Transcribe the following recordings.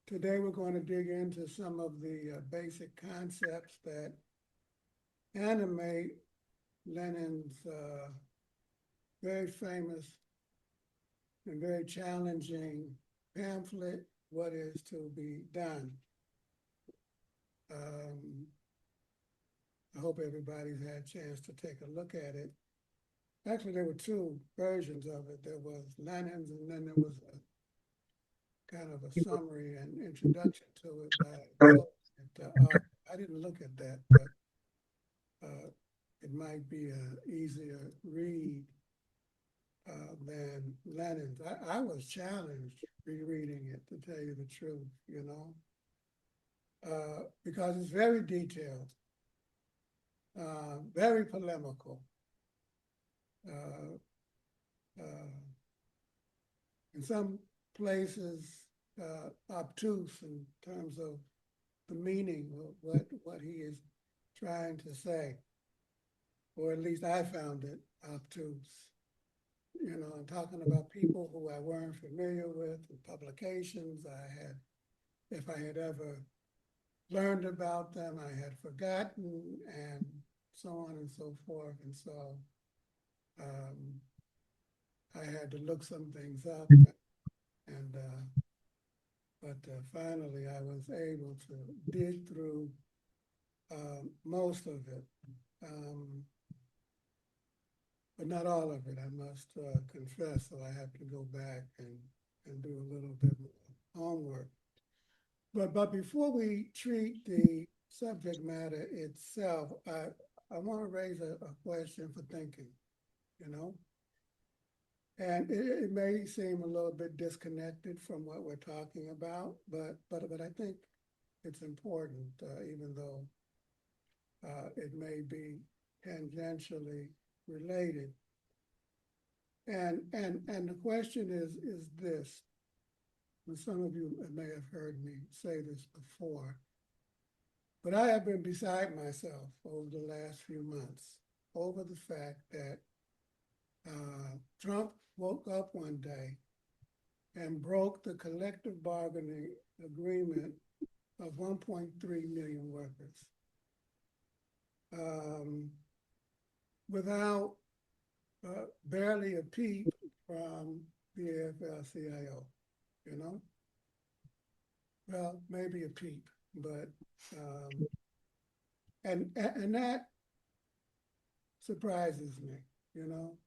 Today we're going to dig into some of the basic concepts that animate Lenin's very famous and very challenging pamphlet, What is to be Done? I hope everybody's had a chance to take a look at it. Actually, there were two versions of it. There was Lenin's, and then there was a kind of a summary and introduction to it by I didn't look at that, but it might be an easier read than Lenin's. I was challenged rereading it, to tell you the truth, you know, because it's very detailed, very polemical. In some places, obtuse in terms of the meaning of what he is trying to say, or at least I found it obtuse. You know, I'm talking about people who I weren't familiar with, and publications if I had ever learned about them, I had forgotten, and so on and so forth. And so I had to look some things up, and but finally I was able to dig through most of it, but not all of it, I must confess, so I have to go back and do a little bit more homework. But before we treat the subject matter itself, I want to raise a question for thinking, you know? And it may seem a little bit disconnected from what we're talking about, but I think it's important, even though it may be tangentially related. And the question is this, and some of you may have heard me say this before, but I have been beside myself over the last few months over the fact that Trump woke up one day and broke the collective bargaining agreement of 1.3 million workers without barely a peep from the AFL-CIO, you know? Well, maybe a peep, but, and that surprises me, you know?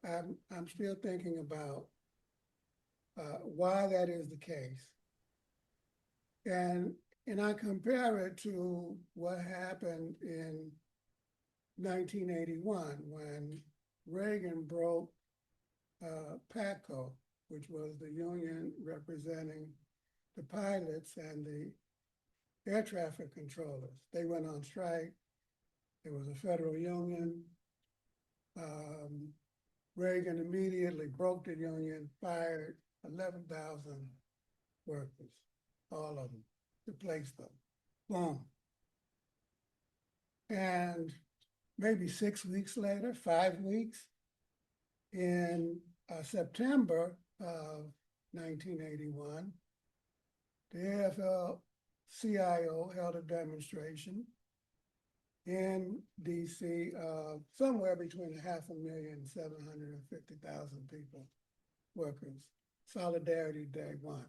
I'm still thinking about why that is the case. And I compare it to what happened in 1981 when Reagan broke PATCO, which was the union representing the pilots and the air traffic controllers. They went on strike. There was a federal union. Reagan immediately broke the union, fired 11,000 workers, all of them, replaced them. Boom. And maybe 6 weeks later, 5 weeks, in September of 1981, the AFL-CIO held a demonstration in DC, somewhere between 500,000 and 750,000 people, workers, Solidarity Day 1.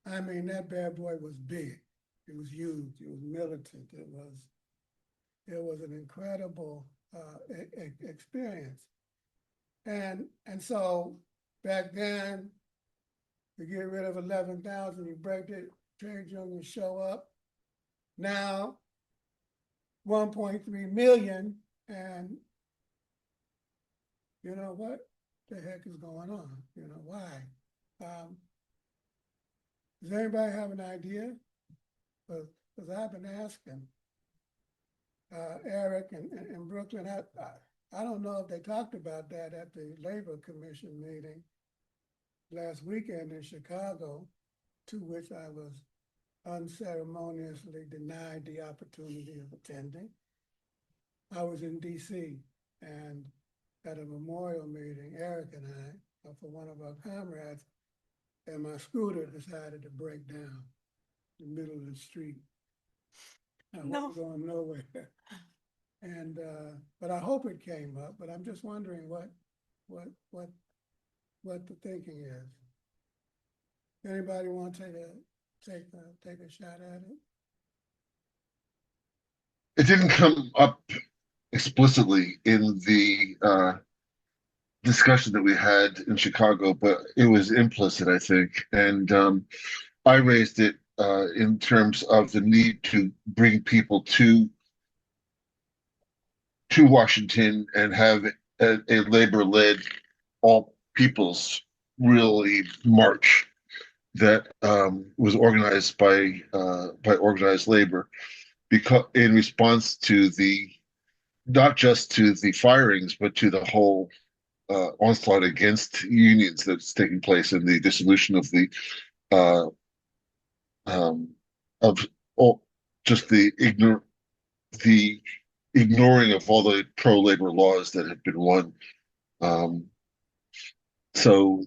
I mean, that bad boy was big. It was huge. It was militant. It was an incredible experience. And so back then, to get rid of 11,000, you break it, trade unions show up. Now, 1.3 million, and you know what the heck is going on? You know, why? Does anybody have an idea? Because I've been asking Eric and Brooklyn. I don't know if they talked about that at the Labor Commission meeting last weekend in Chicago, to which I was unceremoniously denied the opportunity of attending. I was in DC and at a memorial meeting, Eric and I, for one of our comrades, and my scooter decided to break down in the middle of the street. I wasn't going nowhere. And but I hope it came up. But I'm just wondering what the thinking is. Anybody want to take a shot at it? It didn't come up explicitly in the discussion that we had in Chicago, but it was implicit, I think. And I raised it in terms of the need to bring people to Washington and have a labor-led all peoples really march that was organized by organized labor, because in response to the not just to the firings, but to the whole onslaught against unions that's taking place and the dissolution of uh, um, of all, just the ignoring of all the pro-labor laws that have been won. Um, so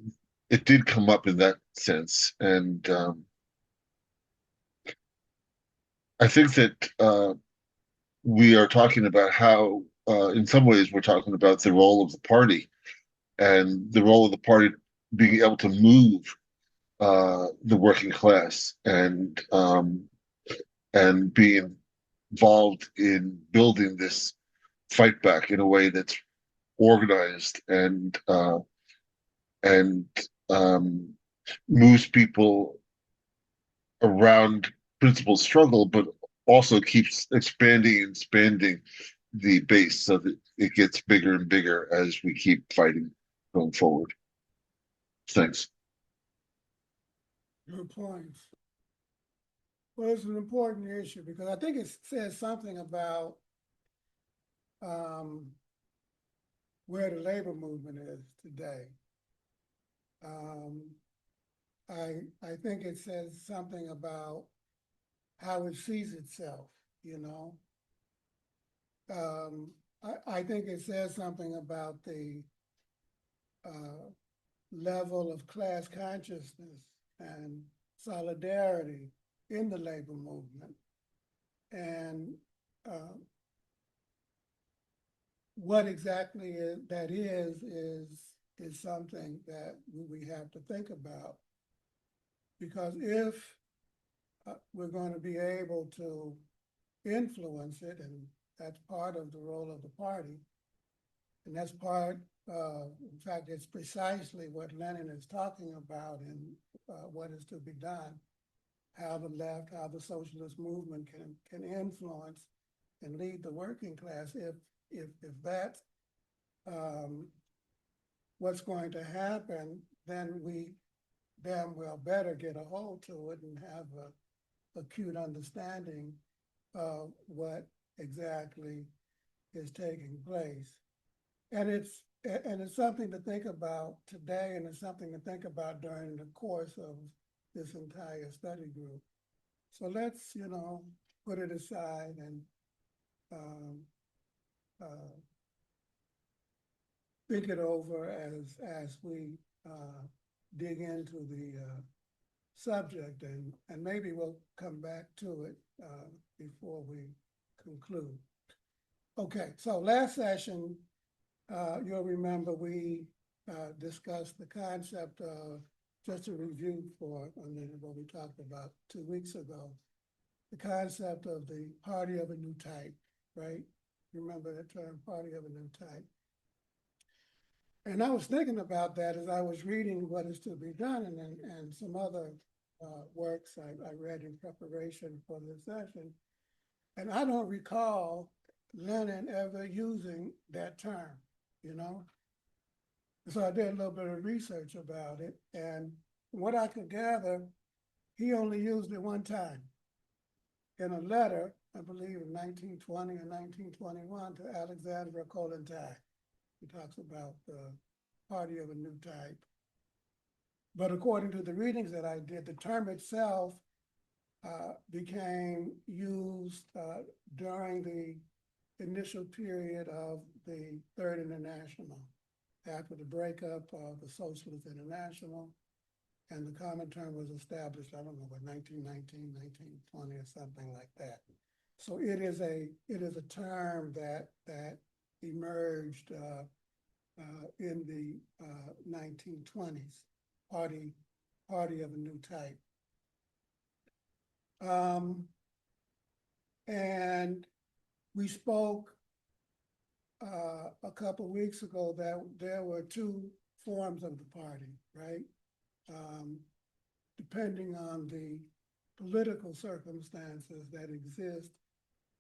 it did come up in that sense, and I think that we are talking about how, in some ways, we're talking about the role of the party and the role of the party being able to move the working class and being involved in building this fight back in a way that's organized and um, moves people around principled struggle, but also keeps expanding and expanding the base so that it gets bigger and bigger as we keep fighting going forward. Thanks. Good points. Well, it's an important issue because I think it says something about um, where the labor movement is today. Um, I think it says something about how it sees itself, you know. I think it says something about the level of class consciousness and solidarity in the labor movement. And what exactly that is something that we have to think about. Because if we're going to be able to influence it, and that's part of the role of the party, and that's part, in fact, it's precisely what Lenin is talking about and what is to be done, how the left, how the socialist movement can influence and lead the working class. If that's what's going to happen, then we damn well better get a hold to it and have a acute understanding of what exactly is taking place. And it's something to think about today, and it's something to think about during the course of this entire study group. So let's, put it aside and uh, think it over as we dig into the subject, and maybe we'll come back to it before we conclude. Okay, so last session, you'll remember we discussed the concept of, just a review for what we talked about 2 weeks ago, the concept of the party of a new type, right? Remember the term party of a new type. And I was thinking about that as I was reading What Is to Be Done and some other works I read in preparation for this session. And I don't recall Lenin ever using that term, So I did a little bit of research about it. And from what I could gather, he only used it one time in a letter, I believe in 1920 or 1921, to Alexandra Kollontai. He talks about the party of a new type. But according to the readings that I did, the term itself became used during the initial period of the Third International, after the breakup of the Socialist International. And the Comintern was established, I don't know, what, 1919, 1920 or something like that. So it is a term that emerged in the 1920s, party of a new type. And we spoke a couple of weeks ago that there were two forms of the party, right? Depending on the political circumstances that exist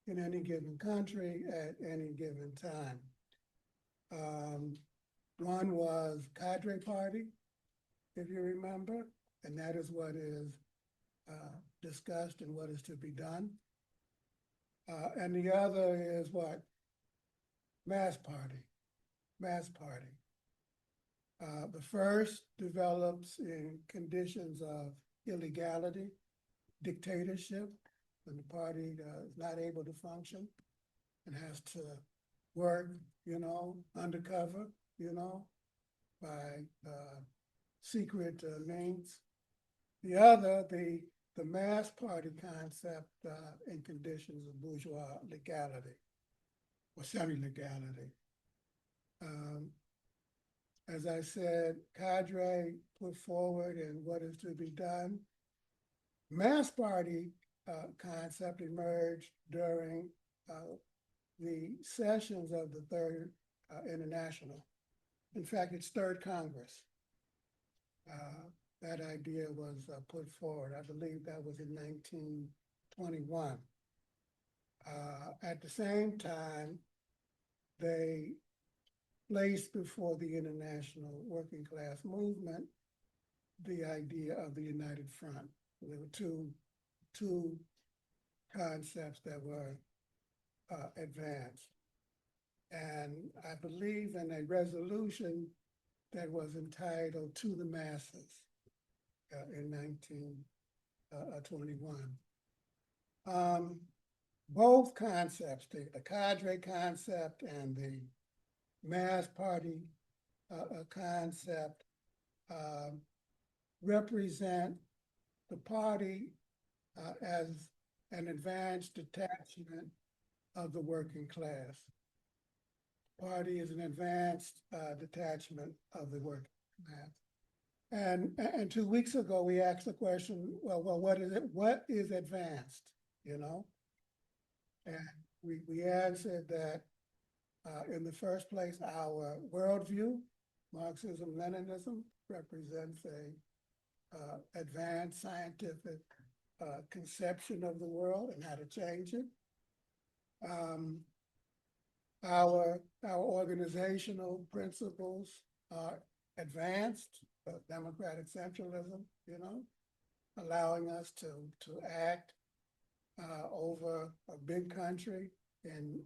in any given country at any given time. One was cadre party, if you remember, and that is what is discussed and what is to be done. And the other is what? Mass party. The first develops in conditions of illegality, dictatorship, when the party is not able to function and has to work, undercover, by secret means. The other, the mass party concept in conditions of bourgeois legality or semi-legality. As I said, cadre put forward and what is to be done. Mass party concept emerged during the sessions of the Third International. In fact, its third Congress. That idea was put forward. I believe that was in 1921. At the same time, they placed before the international working class movement the idea of the United Front. There were two concepts that were advanced. And I believe in a resolution that was entitled To the Masses in 1921. Both concepts, the cadre concept and the mass party concept, represent the party as an advanced detachment of the working class. Party is an advanced detachment of the working class. And 2 weeks ago, we asked the question, well, what is it? What is advanced, And we answered that in the first place, our worldview, Marxism-Leninism, represents a advanced scientific conception of the world and how to change it. Our organizational principles are advanced, democratic centralism, allowing us to act over a big country in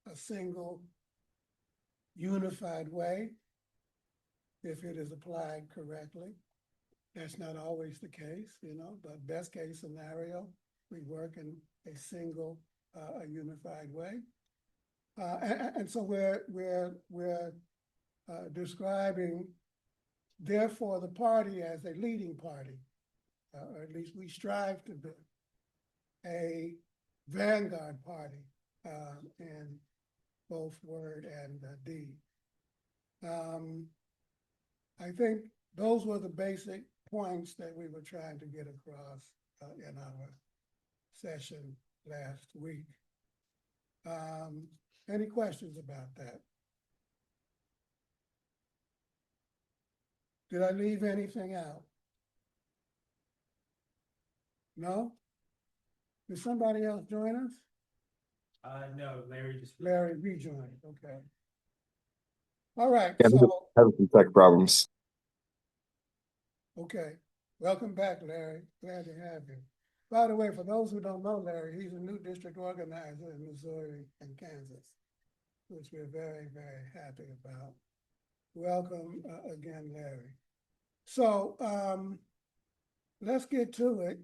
a single unified way, if it is applied correctly. That's not always the case, but best case scenario, we work in a single, a unified way. And so we're describing, therefore, the party as a leading party, or at least we strive to be a vanguard party in both word and deed. I think those were the basic points that we were trying to get across in our session last week. Any questions about that? Did I leave anything out? No? Did somebody else join us? No, Larry just. Larry rejoined, okay. All right, Yeah, so. having some tech problems. Okay, welcome back, Larry. Glad to have you. By the way, for those who don't know Larry, he's a new district organizer in Missouri and Kansas, which we're very, very happy about. Welcome again, Larry. So let's get to it.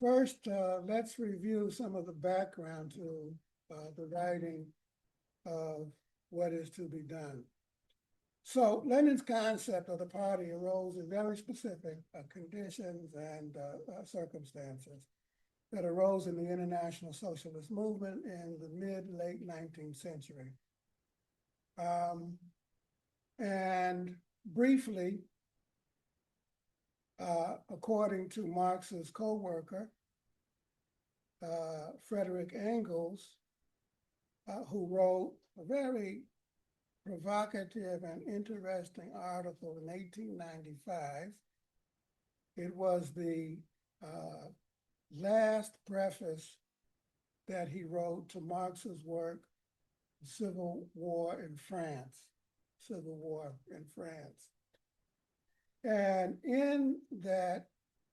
First, let's review some of the background to the writing of What Is to Be Done. So Lenin's concept of the party arose in very specific conditions and circumstances that arose in the international socialist movement in the mid-late 19th century. And briefly, according to Marx's co-worker, Frederick Engels, who wrote a very provocative and interesting article in 1895. It was the last preface that he wrote to Marx's work, Civil War in France. And in that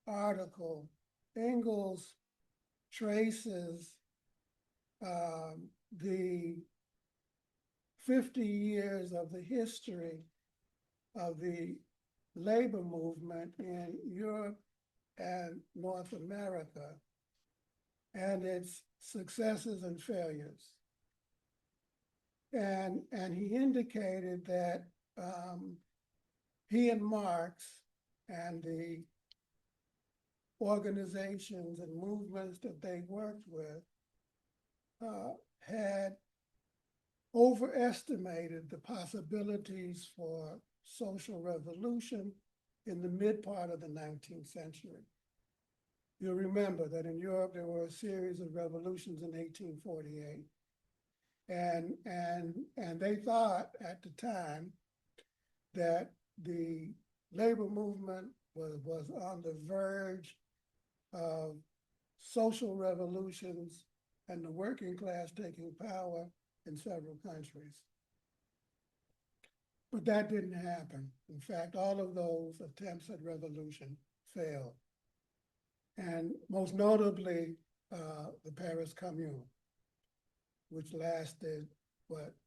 article, Engels traces the 50 years of the history of the labor movement in Europe and North America and its successes and failures. And he indicated that he and Marx and the organizations and movements that they worked with had overestimated the possibilities for social revolution in the mid part of the 19th century. You'll remember that in Europe, there were a series of revolutions in 1848. And they thought at the time that the labor movement was on the verge of social revolutions and the working class taking power in several countries. But that didn't happen. In fact, all of those attempts at revolution failed. And most notably, the Paris Commune, which lasted,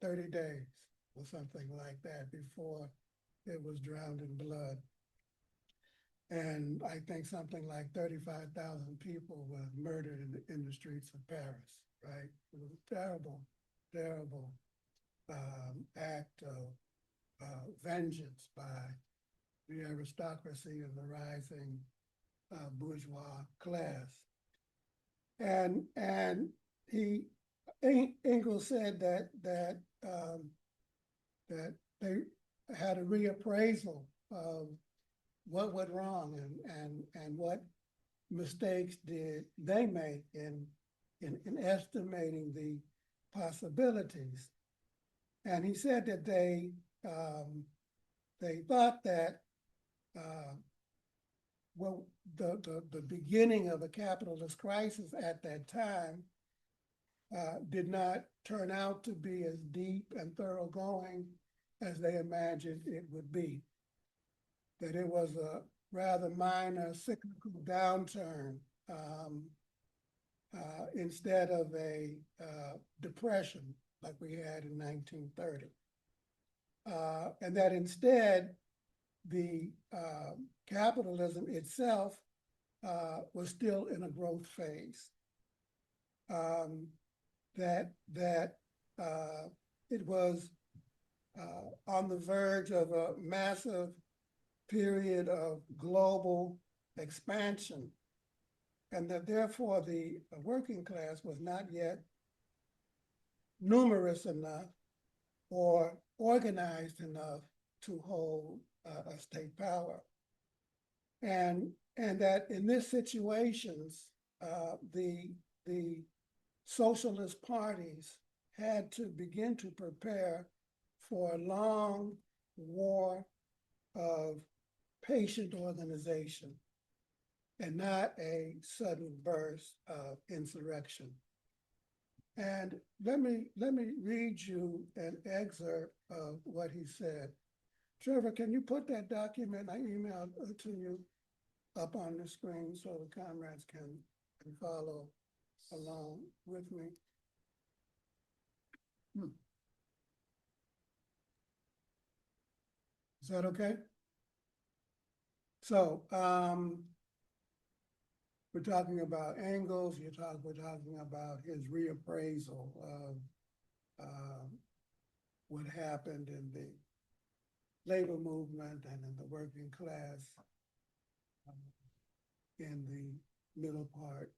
30 days or something like that before it was drowned in blood. And I think something like 35,000 people were murdered in the streets of Paris, right? It was a terrible, terrible act of vengeance by the aristocracy and the rising bourgeois class. And Engels said that they had a reappraisal of what went wrong and what mistakes did they make in estimating the possibilities. And he said that they thought that the beginning of a capitalist crisis at that time did not turn out to be as deep and thoroughgoing as they imagined it would be. That it was a rather minor cyclical downturn instead of a depression like we had in 1930. And that instead, the capitalism itself was still in a growth phase. That it was on the verge of a massive period of global expansion, and that therefore the working class was not yet numerous enough or organized enough to hold a state power. And that in this situations, the socialist parties had to begin to prepare for a long war of patient organization and not a sudden burst of insurrection. And let me read you an excerpt of what he said. Trevor, can you put that document I emailed to you up on the screen so the comrades can follow along with me? Is that okay? So we're talking about Engels. We're talking about his reappraisal of what happened in the labor movement and in the working class in the middle part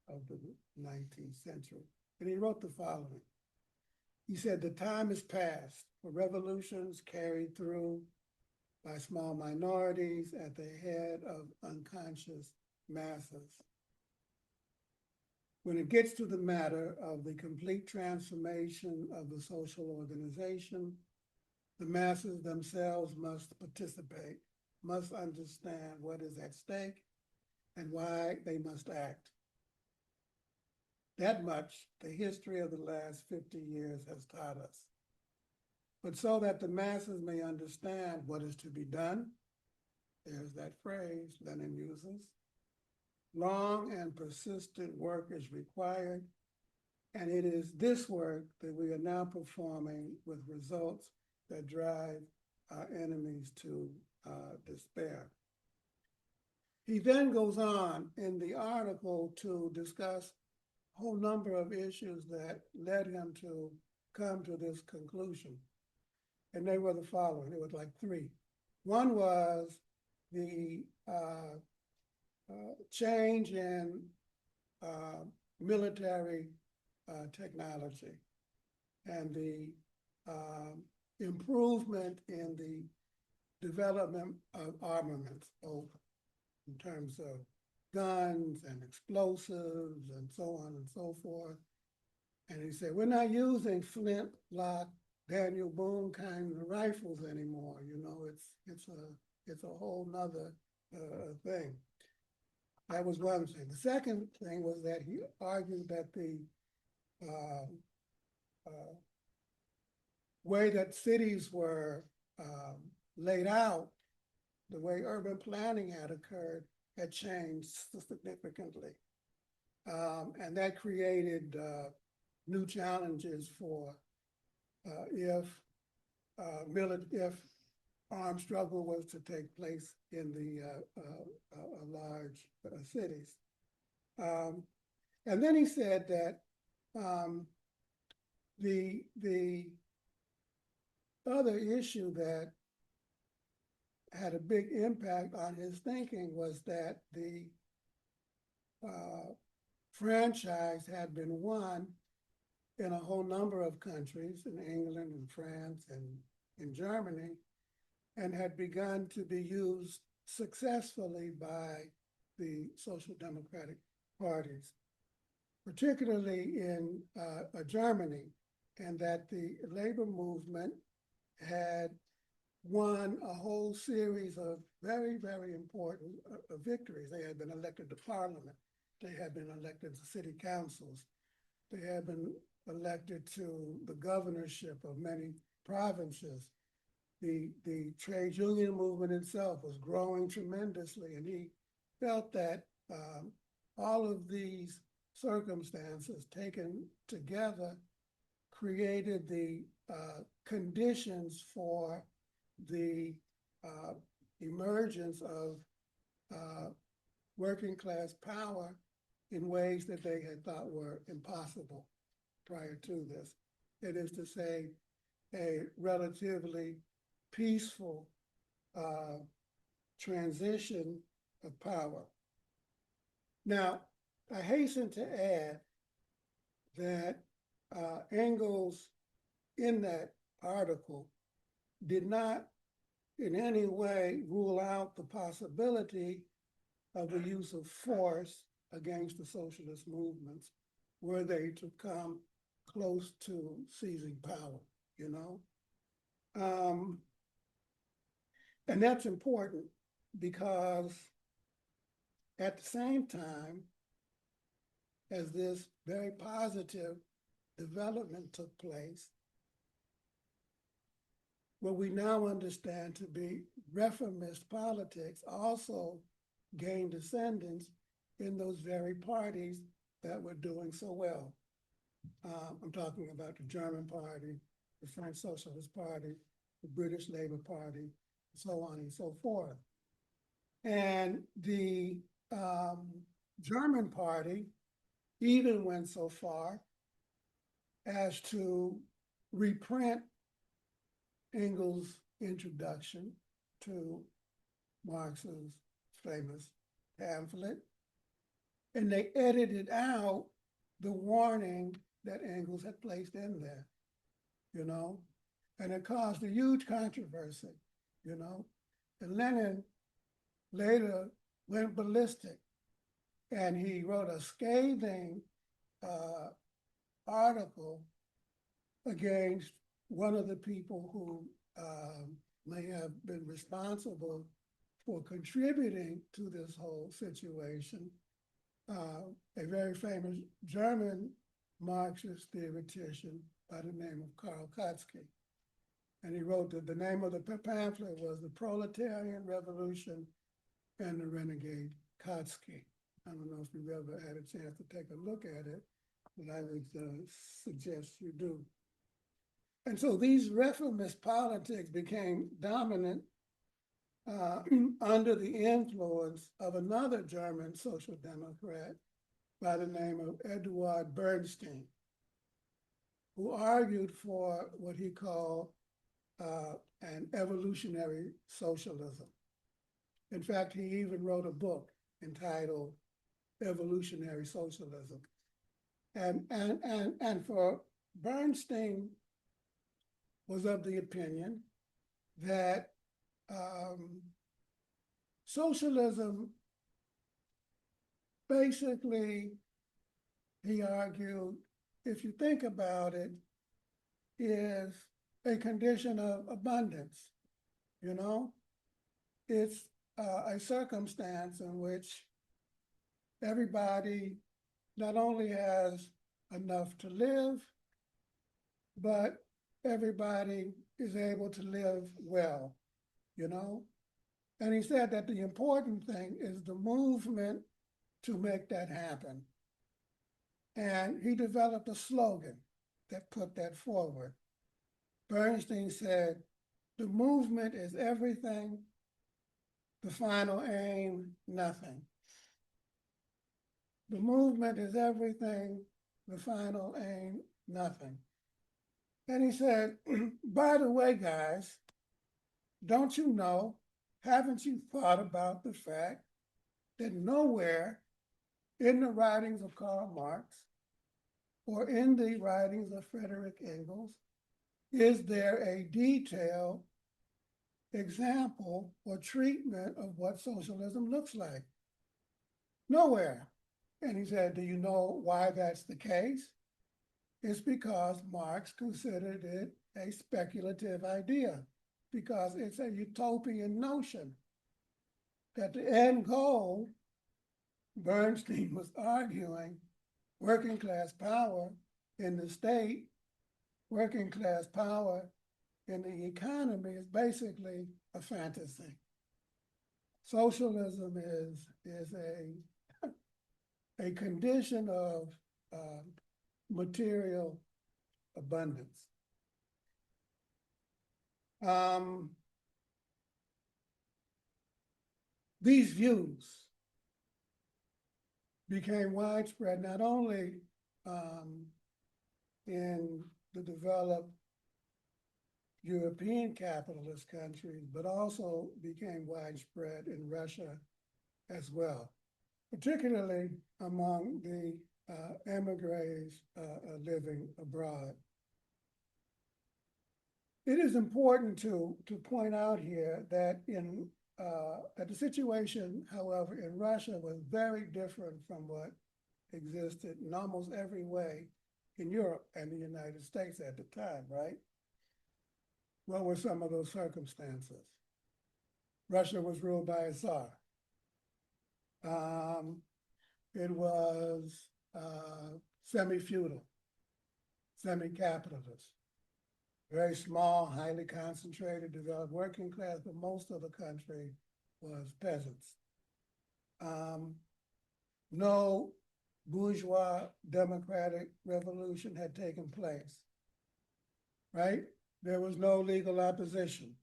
of the 19th century. And he wrote the following. He said, the time is past for revolutions carried through by small minorities at the head of unconscious masses. When it gets to the matter of the complete transformation of the social organization, the masses themselves must participate, must understand what is at stake and why they must act. That much the history of the last 50 years has taught us. But so that the masses may understand what is to be done, there's that phrase Lenin uses, long and persistent work is required, and it is this work that we are now performing with results that drive our enemies to despair. He then goes on in the article to discuss a whole number of issues that led him to come to this conclusion. And they were the following, it was like three. One was the change in military technology and the improvement in the development of armaments, both in terms of guns and explosives and so on and so forth. And he said, we're not using flintlock, Daniel Boone kind of rifles anymore. You know, it's a whole nother thing. That was one thing. The second thing was that he argued that the way that cities were laid out, the way urban planning had occurred, had changed significantly. And that created new challenges for if armed struggle was to take place in the large cities. And then he said that the other issue that had a big impact on his thinking was that the franchise had been won in a whole number of countries, in England and France and in Germany, and had begun to be used successfully by the social democratic parties, particularly in Germany, and that the labor movement had won a whole series of very, very important victories. They had been elected to parliament. They had been elected to city councils. They had been elected to the governorship of many provinces. The trade union movement itself was growing tremendously, and he felt that all of these circumstances taken together created the conditions for the emergence of working class power in ways that they had thought were impossible prior to this. It is to say, a relatively peaceful transition of power. Now, I hasten to add that Engels, in that article, did not in any way rule out the possibility of the use of force against the socialist movements were they to come close to seizing power, you know? And that's important because at the same time as this very positive development took place, what we now understand to be reformist politics also gained ascendance in those very parties that were doing so well. I'm talking about the German Party, the French Socialist Party, the British Labour Party, so on and so forth. And the German Party even went so far as to reprint Engels' introduction to Marx's famous pamphlet, and they edited out the warning that Engels had placed in there, you know, and it caused a huge controversy, you know, and Lenin later went ballistic, and he wrote a scathing article against one of the people who may have been responsible for contributing to this whole situation, a very famous German Marxist theoretician by the name of Karl Kautsky. And he wrote that the name of the pamphlet was The Proletarian Revolution and the Renegade Kautsky. I don't know if you've ever had a chance to take a look at it, but I would suggest you do. And so these reformist politics became dominant under the influence of another German social democrat by the name of Eduard Bernstein, who argued for what he called an evolutionary socialism. In fact, he even wrote a book entitled Evolutionary Socialism. And for Bernstein was of the opinion that socialism basically, he argued, if you think about it, is a condition of abundance, you know? It's a circumstance in which everybody not only has enough to live, but everybody is able to live well, you know? And he said that the important thing is the movement to make that happen. And he developed a slogan that put that forward. Bernstein said, the movement is everything, the final aim, nothing. The movement is everything, the final aim, nothing. And he said, by the way, guys, don't you know, haven't you thought about the fact that nowhere in the writings of Karl Marx or in the writings of Frederick Engels is there a detailed example or treatment of what socialism looks like? Nowhere. And he said, do you know why that's the case? It's because Marx considered it a speculative idea, because it's a utopian notion that the end goal, Bernstein was arguing, working class power in the state, working class power in the economy is basically a fantasy. Socialism is a condition of material abundance. These views became widespread not only in the developed European capitalist countries, but also became widespread in Russia as well, particularly among the emigres living abroad. It is important to point out here that that the situation, however, in Russia was very different from what existed in almost every way in Europe and the United States at the time, right? What were some of those circumstances? Russia was ruled by a Tsar. It was semi-feudal, semi-capitalist, very small, highly concentrated, developed working class, but most of the country was peasants. No bourgeois democratic revolution had taken place, right? There was no legal opposition,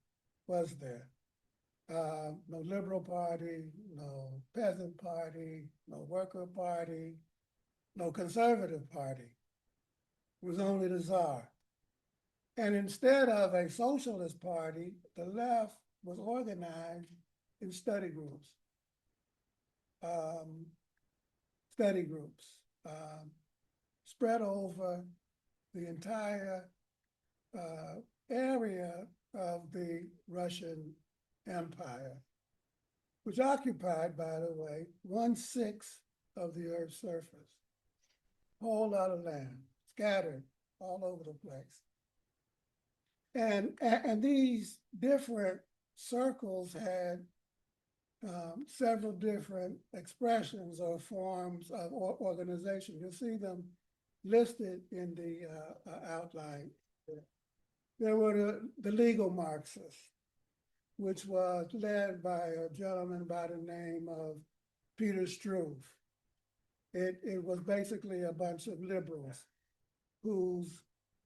was there? No liberal party, no peasant party, no worker party, no conservative party. It was only the Tsar. And instead of a socialist party, the left was organized in study groups. Um, study groups spread over the entire area of the Russian Empire, which occupied, by the way, 1/6 of the Earth's surface. Whole lot of land scattered all over the place. And these different circles had several different expressions or forms of organization. You'll see them listed in the outline. There were the legal Marxists, which was led by a gentleman by the name of Peter Struve. It was basically a bunch of liberals whose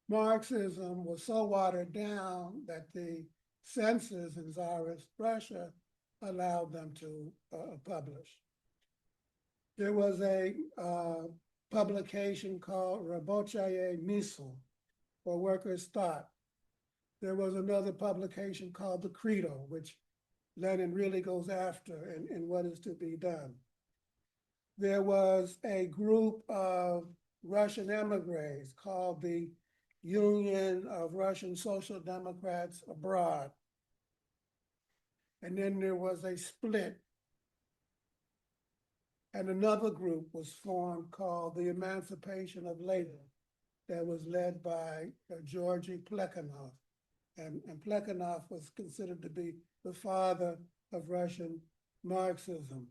Marxism was so watered down that the censors in Tsarist Russia allowed them to publish. There was a publication called Rabochaye Misl, or Workers' Thought. There was another publication called The Credo, which Lenin really goes after in what is to be done. There was a group of Russian emigres called the Union of Russian Social Democrats Abroad. And then there was a split. And another group was formed called the Emancipation of Labor that was led by Georgy Plekhanov. And Plekhanov was considered to be the father of Russian Marxism.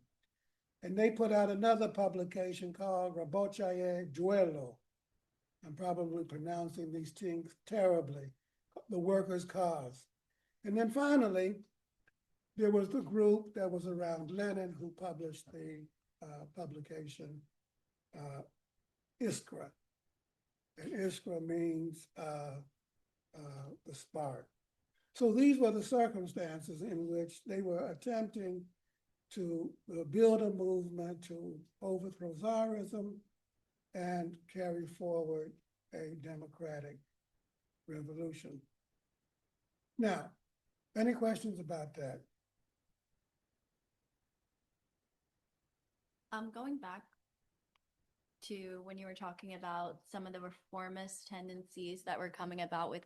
And they put out another publication called Rabochaye Duelo. I'm probably pronouncing these things terribly, The Workers' Cause. And then finally, there was the group that was around Lenin who published the publication Iskra. And Iskra means the spark. So these were the circumstances in which they were attempting to build a movement to overthrow Tsarism and carry forward a democratic revolution. Now, any questions about that? Going back to when you were talking about some of the reformist tendencies that were coming about with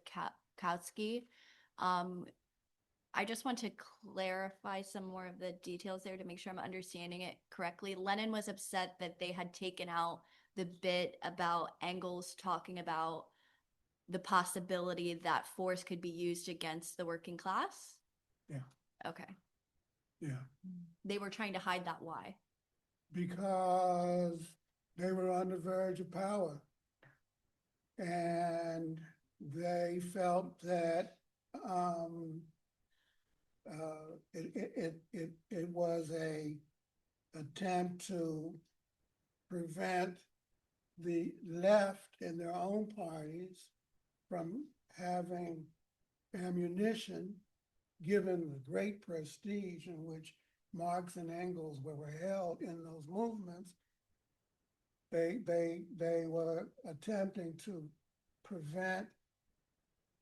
Kautsky, I just want to clarify some more of the details there to make sure I'm understanding it correctly. Lenin was upset that they had taken out the bit about Engels talking about the possibility that force could be used against the working class? Yeah. Okay. Yeah. They were trying to hide that. Why? Because they were on the verge of power. And they felt that it was a attempt to prevent the left in their own parties from having ammunition, given the great prestige in which Marx and Engels were held in those movements. They were attempting to prevent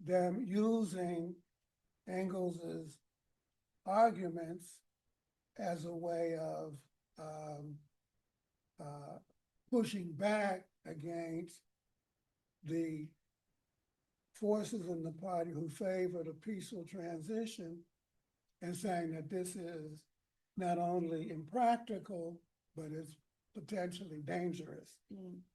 them using Engels's arguments as a way of pushing back against the forces in the party who favored a peaceful transition and saying that this is not only impractical, but it's potentially dangerous.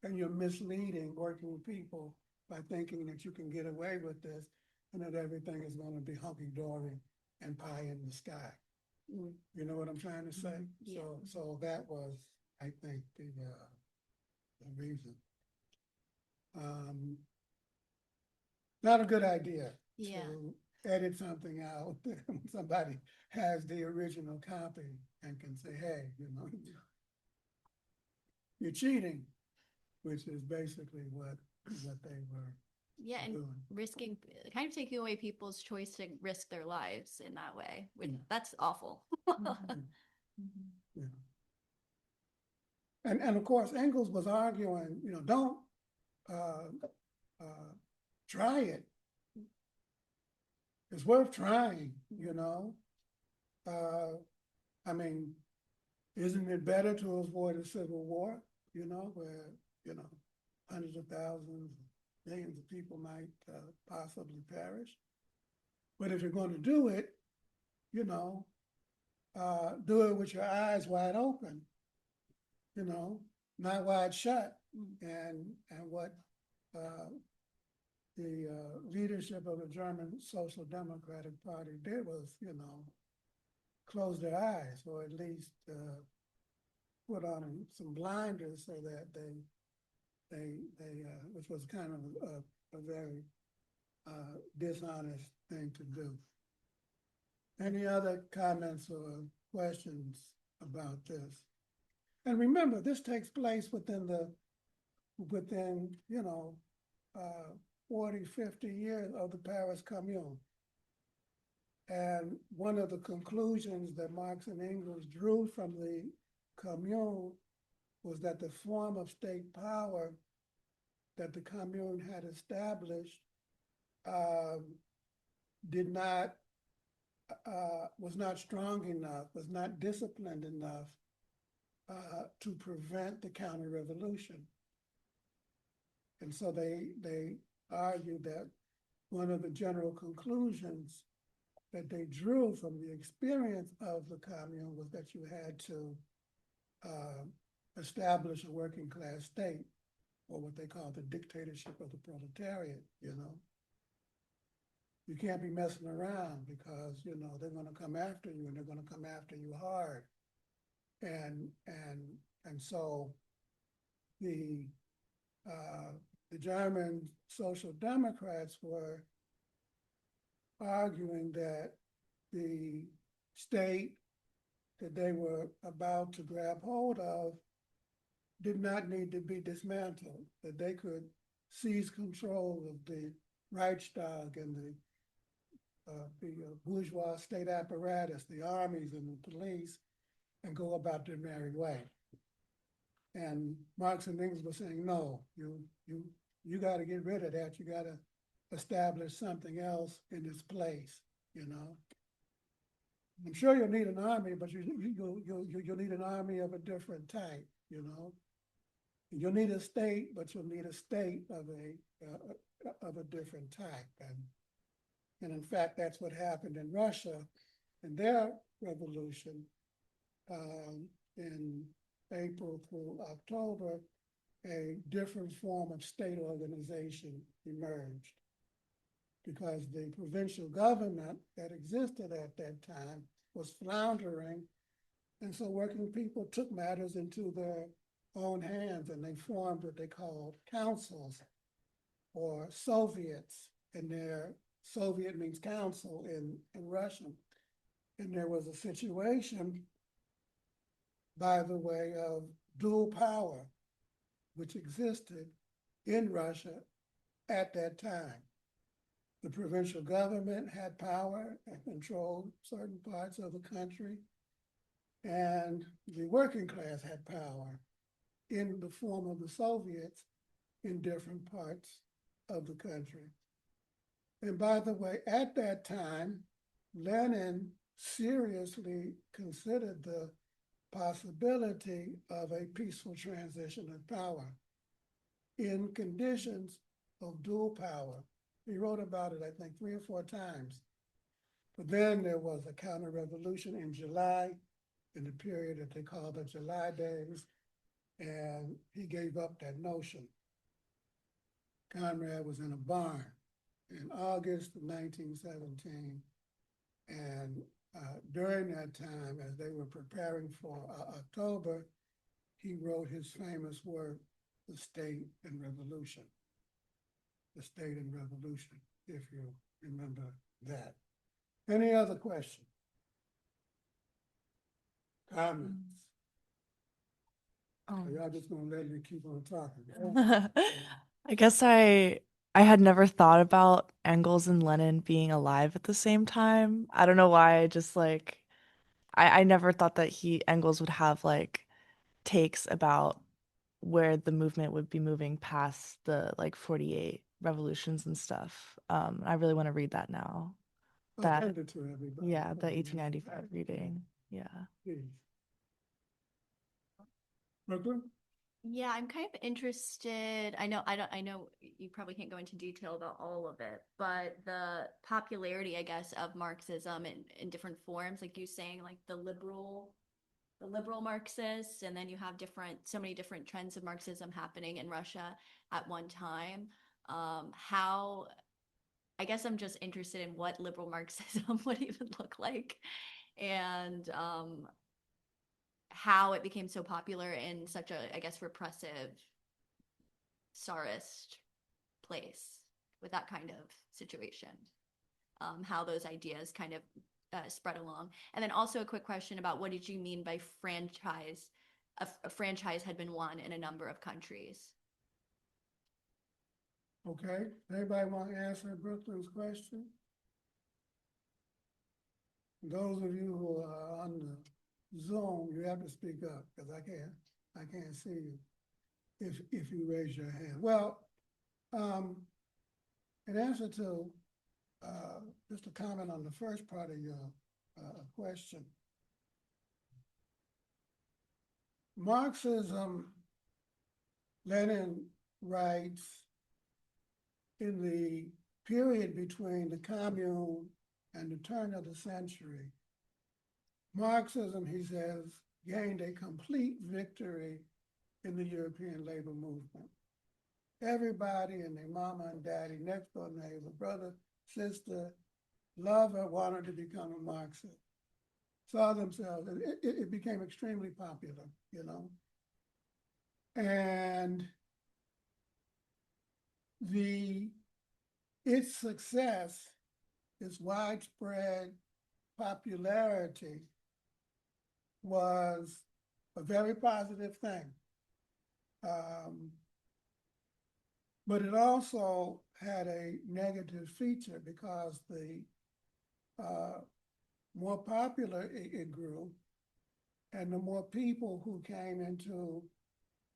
And you're misleading working people by thinking that you can get away with this and that everything is going to be hunky-dory and pie in the sky. You know what I'm trying to say? Yeah. So that was, I think, the reason. Not a good idea to edit something out when somebody has the original copy and can say, hey, you know, you're cheating, which is basically what they were and doing. risking, kind of taking away people's choice to risk their lives in that way. That's awful. Yeah. And of course, Engels was arguing, you know, don't try it. it's worth trying, you know? I mean, isn't it better to avoid a civil war, you know, where, you know, hundreds of thousands, millions of people might possibly perish? But if you're going to do it, you know, do it with your eyes wide open, you know, not wide shut. And what the leadership of the German Social Democratic Party did was, you know, close their eyes, or at least put on some blinders so that which was kind of a very dishonest thing to do. Any other comments or questions about this? And remember, this takes place within, you know, 40, 50 years of the Paris Commune. And one of the conclusions that Marx and Engels drew from the Commune was that the form of state power that the Commune had established was not strong enough, was not disciplined enough to prevent the counter-revolution. And so they argued that one of the general conclusions that they drew from the experience of the Commune was that you had to establish a working class state, or what they call the dictatorship of the proletariat, you know. You can't be messing around because, you know, they're going to come after you, and they're going to come after you hard. And so the German Social Democrats were arguing that the state that they were about to grab hold of did not need to be dismantled, that they could seize control of the Reichstag and the bourgeois state apparatus, the armies and the police, and go about their merry way. And Marx and Engels were saying, no, you got to get rid of that. You got to establish something else in its place, you know. I'm sure you'll need an army, but you'll need an army of a different type, you know. You'll need a state, but you'll need a state of a different type. And in fact, that's what happened in Russia in their revolution. In April through October, a different form of state organization emerged because the provincial government that existed at that time was floundering. And so working people took matters into their own hands, and they formed what they called councils or Soviets. And their Soviet means council in Russian. And there was a situation, by the way, of dual power, which existed in Russia at that time. The provincial government had power and controlled certain parts of the country, and the working class had power in the form of the Soviets in different parts of the country. And by the way, at that time, Lenin seriously considered the possibility of a peaceful transition of power in conditions of dual power. He wrote about it, I think, 3 or 4 times. But then there was a counter-revolution in July, in the period that they called the July Days, and he gave up that notion. Conrad was in a barn in August of 1917, and during that time, as they were preparing for October, he wrote his famous work, The State and Revolution. The State and Revolution, if you remember that. Any other questions? Comments? Or y'all just gonna let me keep on talking? I guess I had never thought about Engels and Lenin being alive at the same time. I don't know why. I just like I never thought that Engels would have like takes about where the movement would be moving past the like 48 revolutions and stuff. I really want to read that now. I'll that, send it to everybody. yeah, the 1895 reading. Yeah. Please. Brooklyn? Yeah, I'm kind of interested. I know you probably can't go into detail about all of it, but the popularity, I guess, of Marxism in different forms, like you saying, like the liberal Marxists, and then you have so many different trends of Marxism happening in Russia at one time. How, I guess I'm just interested in what liberal Marxism would even look like, and how it became so popular in such a, I guess, repressive Tsarist place with that kind of situation. How those ideas kind of spread along. And then also a quick question about what did you mean by franchise? A franchise had been won in a number of countries. Okay, anybody want to answer Brooklyn's question? Those of you who are on the Zoom, you have to speak up because I can't see you if you raise your hand. Well, in answer to just a comment on the first part of your question, Marxism, Lenin writes, in the period between the commune and the turn of the century, Marxism, he says, gained a complete victory in the European labor movement. Everybody and their mama and daddy, next door neighbor, brother, sister, lover wanted to become a Marxist. Saw themselves, it became extremely popular, you know. And its success, its widespread popularity was a very positive thing. But it also had a negative feature because the more popular it grew and the more people who came into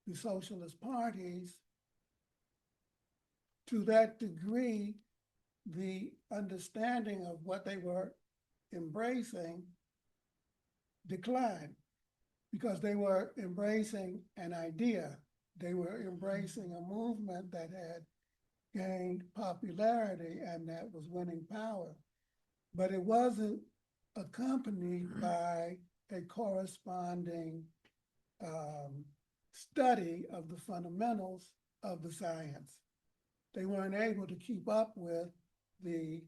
the socialist parties, to that degree, the understanding of what they were embracing declined because they were embracing an idea. They were embracing a movement that had gained popularity and that was winning power. But it wasn't accompanied by a corresponding study of the fundamentals of the science. They weren't able to keep up with the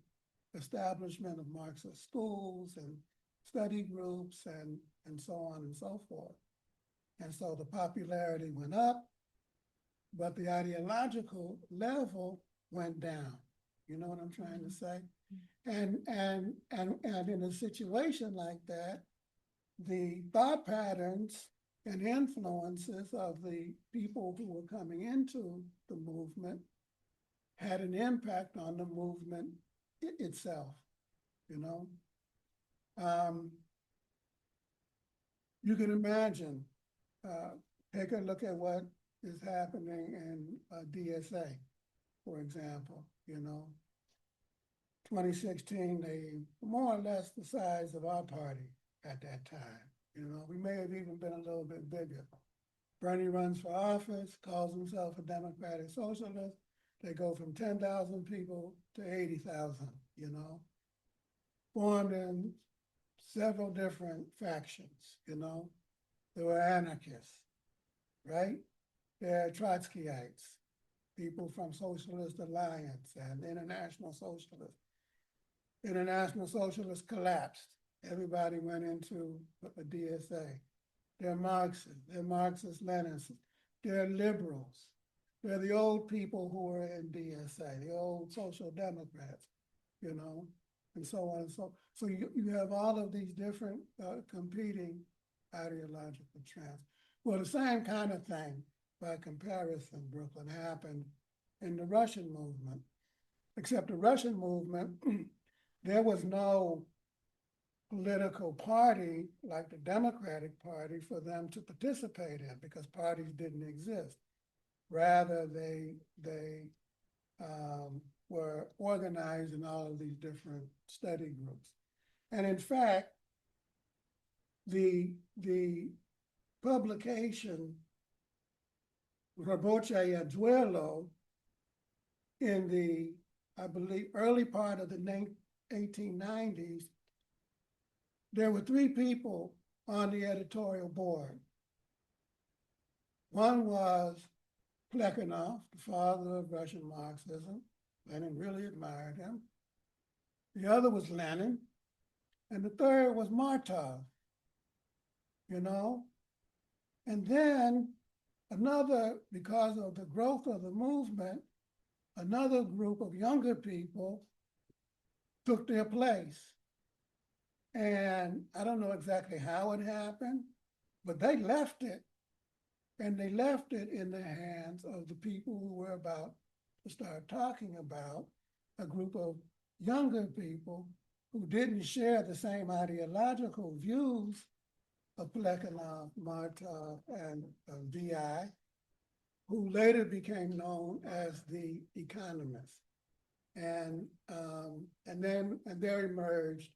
establishment of Marxist schools and study groups and so on and so forth. And so the popularity went up, but the ideological level went down. You know what I'm trying to say? And in a situation like that, the thought patterns and influences of the people who were coming into the movement had an impact on the movement itself, you know? You can imagine, take a look at what is happening in DSA, for example, you know? 2016, they more or less the size of our party at that time. You know, we may have even been a little bit bigger. Bernie runs for office, calls himself a democratic socialist. They go from 10,000 people to 80,000, you know, formed in several different factions, you know. There were anarchists, right? There are Trotskyites, people from Socialist Alliance and International Socialists. International Socialists collapsed. Everybody went into a DSA. They're Marxists, they're Marxist-Leninists, they're liberals. They're the old people who were in DSA, the old social democrats, you know, and so on and so. So you have all of these different competing ideological trends. Well, the same kind of thing, by comparison, Brooklyn, happened in the Russian movement, except the Russian movement, there was no political party like the Democratic Party for them to participate in because parties didn't exist. Rather, they were organized in all of these different study groups. And in fact, the publication Roboche y Duelo in the, I believe, early part of the 1890s, there were three people on the editorial board. One was Plekhanov, the father of Russian Marxism. Lenin really admired him. The other was Lenin, and the third was Martov, you know? And then another, because of the growth of the movement, another group of younger people took their place. And I don't know exactly how it happened, but they left it. And they left it in the hands of the people who were about to start talking about a group of younger people who didn't share the same ideological views of Plekhanov, Martov, and VI, who later became known as the economists. And there emerged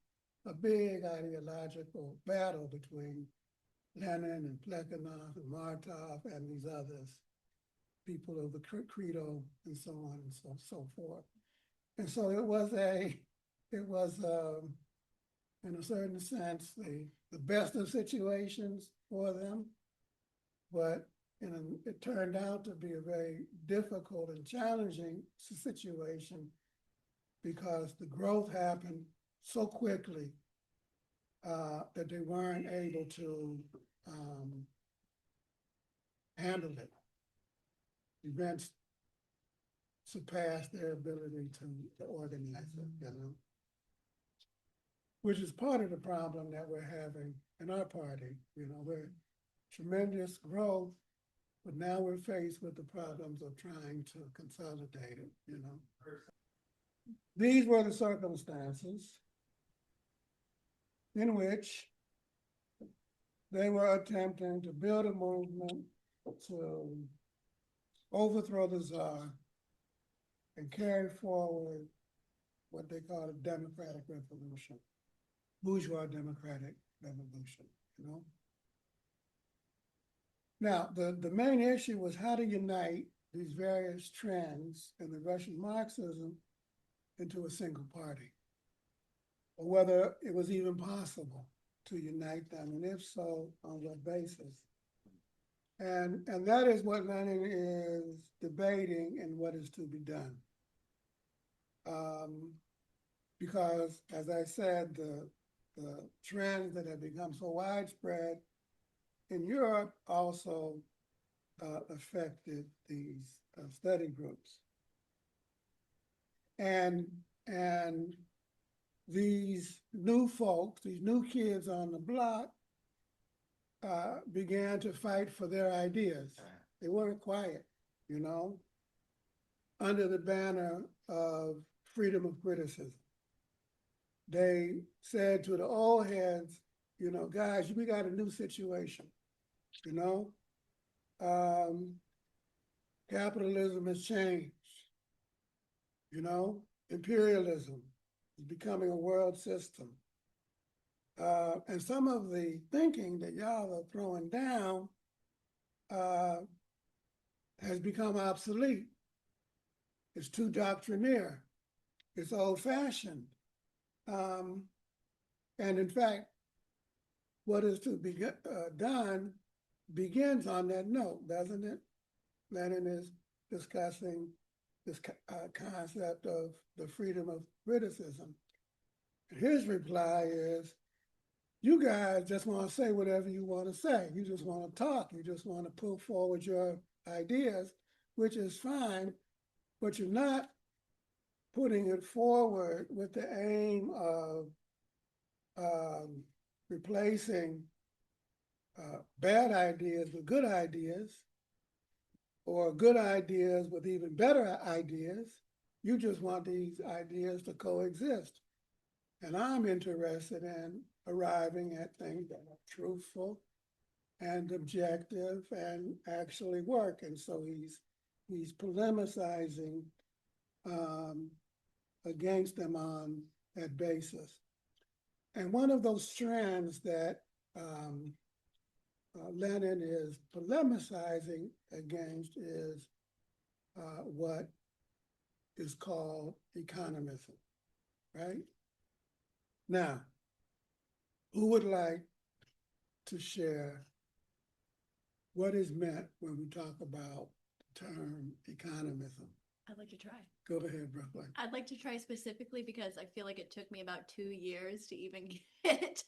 a big ideological battle between Lenin and Plekhanov and Martov and these others, people of the Credo and so on and so forth. And so it was in a certain sense, the best of situations for them, but it turned out to be a very difficult and challenging situation because the growth happened so quickly that they weren't able to handle it. Events surpassed their ability to organize it, you know, which is part of the problem that we're having in our party. You know, we're tremendous growth, but now we're faced with the problems of trying to consolidate it, you know. These were the circumstances in which they were attempting to build a movement to overthrow the Tsar and carry forward what they call a democratic revolution, bourgeois democratic revolution, you know? Now, the main issue was how to unite these various trends in the Russian Marxism into a single party, or whether it was even possible to unite them, and if so, on what basis. And that is what Lenin is debating and what is to be done. Because, as I said, the trends that have become so widespread in Europe also affected these study groups. And these new folks, these new kids on the block, began to fight for their ideas. They weren't quiet, you know, under the banner of freedom of criticism. They said to the old heads, you know, guys, we got a new situation, you know? Capitalism has changed, you know? Imperialism is becoming a world system. And some of the thinking that y'all are throwing down has become obsolete. It's too doctrinaire. It's old-fashioned. And in fact, what is to be done begins on that note, doesn't it? Lenin is discussing this concept of the freedom of criticism. His reply is, you guys just want to say whatever you want to say. You just want to talk. You just want to put forward your ideas, which is fine, but you're not putting it forward with the aim of replacing bad ideas with good ideas, or good ideas with even better ideas. You just want these ideas to coexist. And I'm interested in arriving at things that are truthful and objective and actually work. And so he's polemicizing against them on that basis. And one of those strands that Lenin is polemicizing against is what is called economism, right? Now, who would like to share what is meant when we talk about the term economism? I'd like to try. Go ahead, Brooklyn. I'd like to try specifically because I feel like it took me about 2 years to even get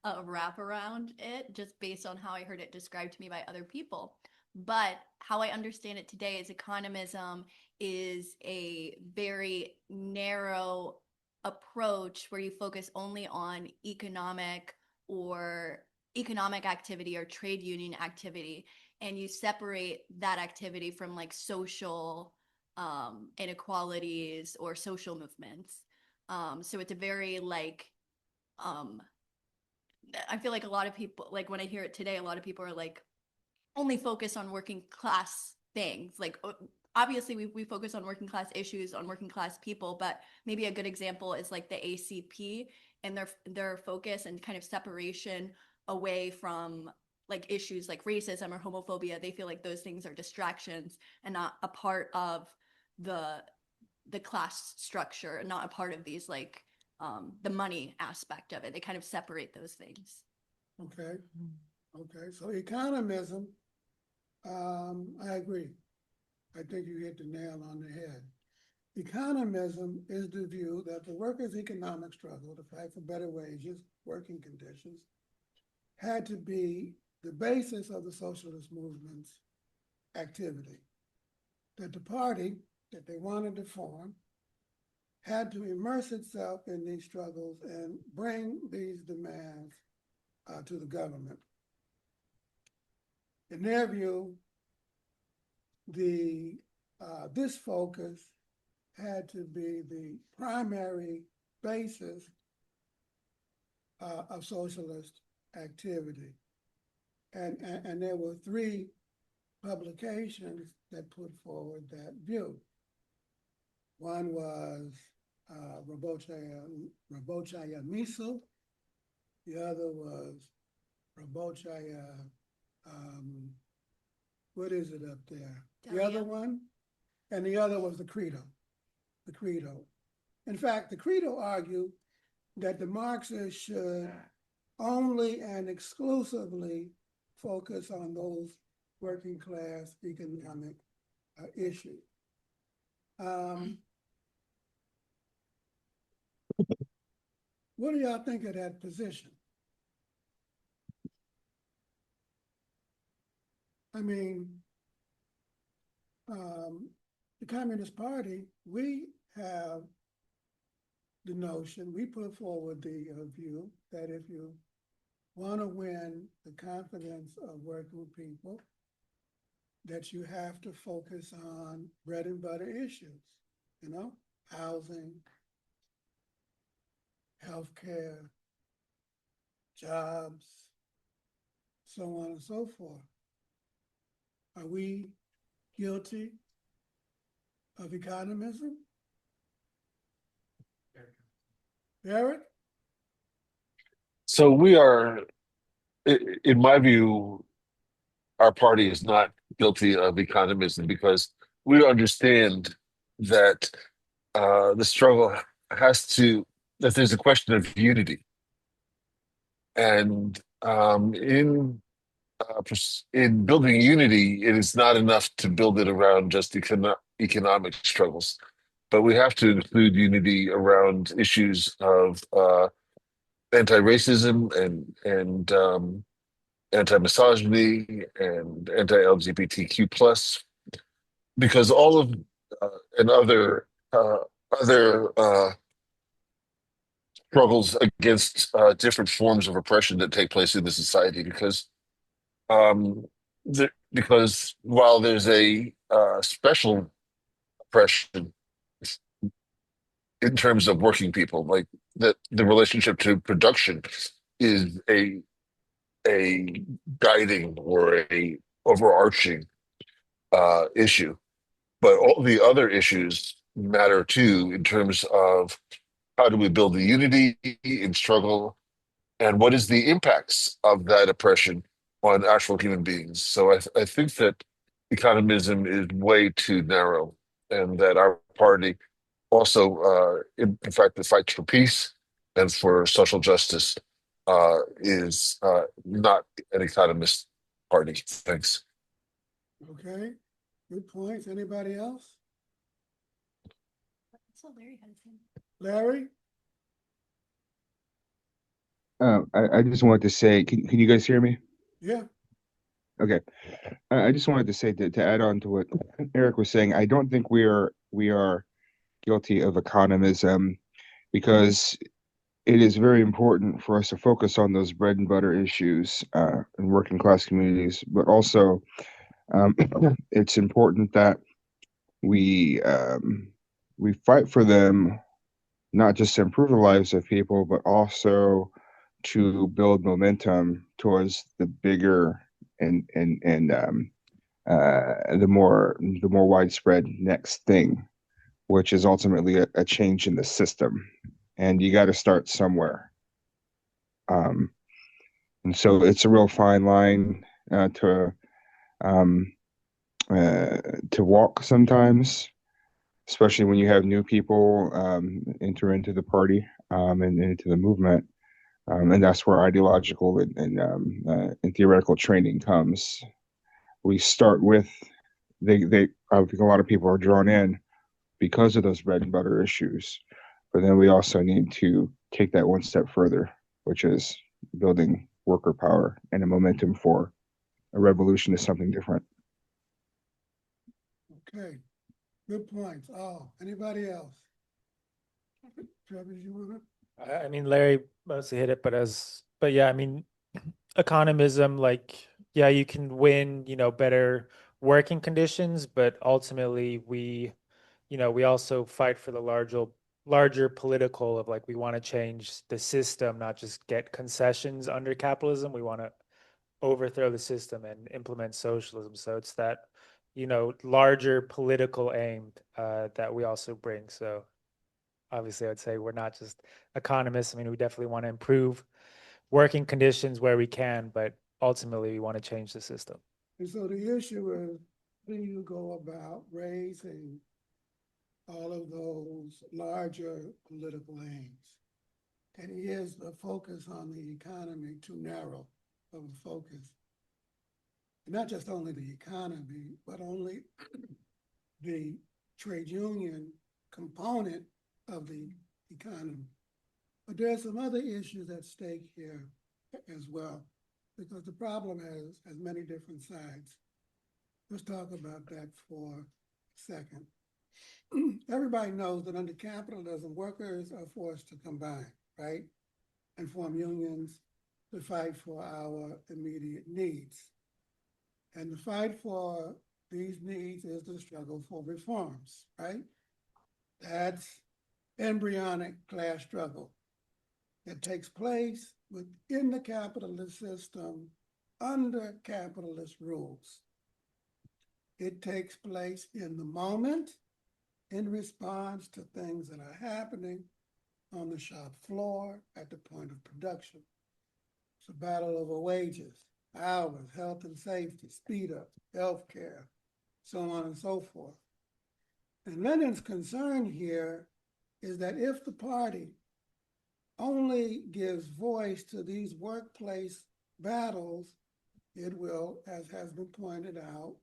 a wrap around it, just based on how I heard it described to me by other people. But how I understand it today is economism is a very narrow approach where you focus only on economic activity or trade union activity, and you separate that activity from like social inequalities or social movements. So it's a very like, I feel like a lot of people, like when I hear it today, a lot of people are like only focused on working class things. Like obviously we focus on working class issues, on working class people, but maybe a good example is like the ACP and their focus and kind of separation away from like issues like racism or homophobia. They feel like those things are distractions and not a part of the class structure, and not a part of these like the money aspect of it. They kind of separate those things. Okay, okay. So economism, I agree. I think you hit the nail on the head. Economism is the view that the workers' economic struggle to fight for better wages, working conditions, had to be the basis of the socialist movement's activity. That the party that they wanted to form had to immerse itself in these struggles and bring these demands to the government. In their view, this focus had to be the primary basis of socialist activity. And there were 3 publications that put forward that view. One was Rabochaya Miso. The other was Rabochaya, what is it up there? The other one? And the other was the Credo. The Credo. In fact, the Credo argued that the Marxists should only and exclusively focus on those working class economic issues. What do y'all think of that position? I mean, the Communist Party, we have the notion, we put forward the view that if you want to win the confidence of working people, that you have to focus on bread and butter issues, you know, housing, healthcare, jobs, so on and so forth. Are we guilty of economism? Eric? So we are, in my view, our party is not guilty of economism because we understand that the struggle that there's a question of unity. And in building unity, it is not enough to build it around just economic struggles, but we have to include unity around issues of anti-racism and anti-misogyny and anti-LGBTQ plus, because all of and other struggles against different forms of oppression that take place in the society. Because while there's a special oppression in terms of working people, like that the relationship to production is a guiding or a overarching issue, but all the other issues matter too, in terms of how do we build the unity in struggle, and what is the impacts of that oppression on actual human beings. So I think that economism is way too narrow, and that our party also, in fact, the fight for peace and for social justice is not an economist party. Thanks. Okay, good points. Anybody else? So Larry had his hand. Larry? I just wanted to say, can you guys hear me? Yeah, Okay. I just wanted to say to add on to what Eric was saying, I don't think we are guilty of economism because it is very important for us to focus on those bread and butter issues in working class communities, but also it's important that we fight for them, not just to improve the lives of people, but also to build momentum towards the bigger and the more widespread next thing, which is ultimately a change in the system. And you got to start somewhere. Um, and so it's a real fine line um, to walk sometimes, especially when you have new people enter into the party and into the movement. And that's where ideological and theoretical training comes. We start with I think a lot of people are drawn in because of those bread and butter issues, but then we also need to take that one step further, which is building worker power and a momentum for a revolution is something different. okay, good points. Oh, anybody else? Trevor, you wanna? I mean, Larry mostly hit it, but yeah, I mean, economism, like, yeah, you can win, better working conditions, but ultimately we also fight for the larger political of, like, we want to change the system, not just get concessions under capitalism. We want to overthrow the system and implement socialism. So it's that, larger political aim that we also bring. So obviously, I'd say we're not just economists. I mean, we definitely want to improve working conditions where we can, but ultimately we want to change the system. And so the issue is, how do you go about raising all of those larger political aims? And is the focus on the economy too narrow of a focus? And not just only the economy, but only the trade union component of the economy. But there are some other issues at stake here as well, because the problem has many different sides. Let's talk about that for a second. Everybody knows that under capitalism, workers are forced to combine, right? And form unions to fight for our immediate needs. And the fight for these needs is the struggle for reforms, right? That's embryonic class struggle that takes place within the capitalist system under capitalist rules. It takes place in the moment in response to things that are happening on the shop floor at the point of production. It's a battle over wages, hours, health and safety, speed up, healthcare, so on and so forth. And Lenin's concern here is that if the party only gives voice to these workplace battles, it will, as has been pointed out,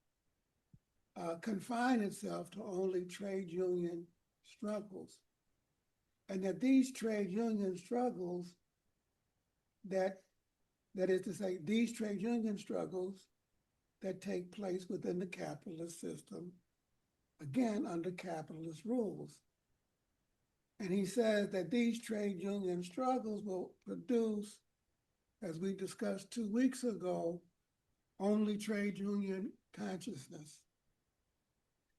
confine itself to only trade union struggles. And that these trade union struggles, that is to say, these trade union struggles that take place within the capitalist system, again, under capitalist rules. And he says that these trade union struggles will produce, as we discussed 2 weeks ago, only trade union consciousness.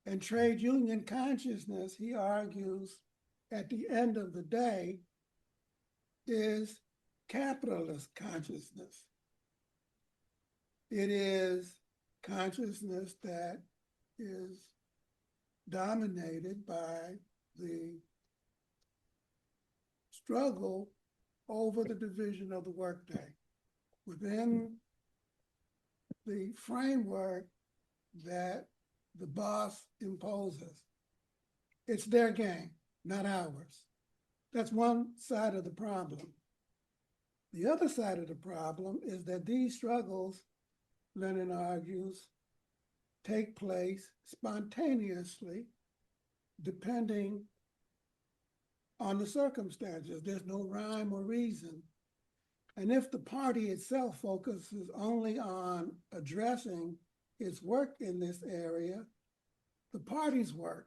And trade union consciousness, he argues, at the end of the day, is capitalist consciousness. It is consciousness that is dominated by the struggle over the division of the workday within the framework that the boss imposes. It's their game, not ours. That's one side of the problem. The other side of the problem is that these struggles, Lenin argues, take place spontaneously, depending on the circumstances. There's no rhyme or reason. And if the party itself focuses only on addressing its work in this area, the party's work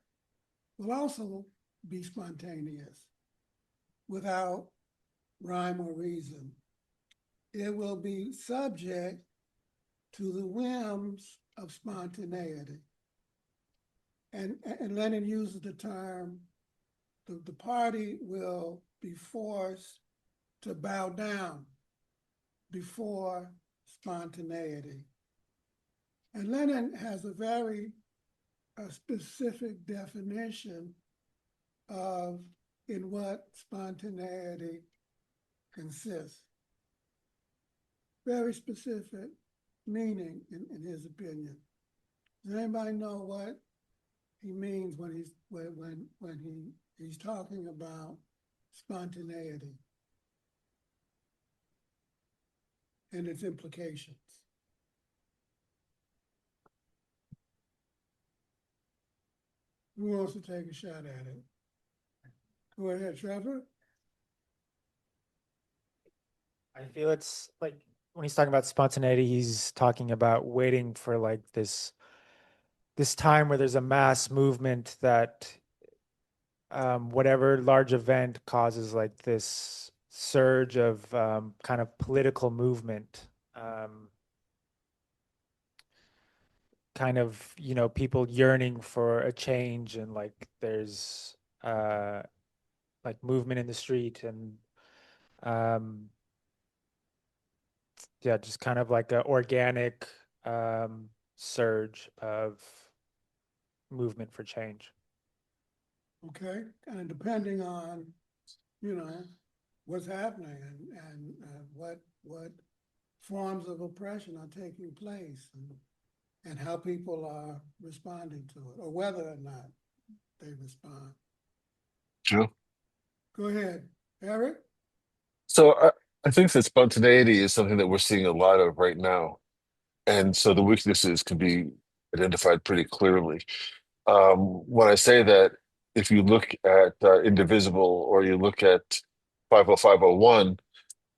will also be spontaneous, without rhyme or reason. It will be subject to the whims of spontaneity. And Lenin uses the term, the party will be forced to bow down before spontaneity. And Lenin has a very specific definition of in what spontaneity consists. Very specific meaning in his opinion. Does anybody know what he means when he's talking about spontaneity and its implications? Who wants to take a shot at it? Go ahead, Trevor. I feel it's like when he's talking about spontaneity, he's talking about waiting for like this time where there's a mass movement that whatever large event causes like this surge of kind of political movement, kind of, you know, people yearning for a change, and like there's like movement in the street, and yeah, just kind of like a organic surge of movement for change. Okay, and depending on, you know, what's happening and what forms of oppression are taking place and how people are responding to it, or whether or not they respond. Sure. Go ahead, Eric. So I think that spontaneity is something that we're seeing a lot of right now. And so the weaknesses can be identified pretty clearly. When I say that, if you look at Indivisible or you look at 50501,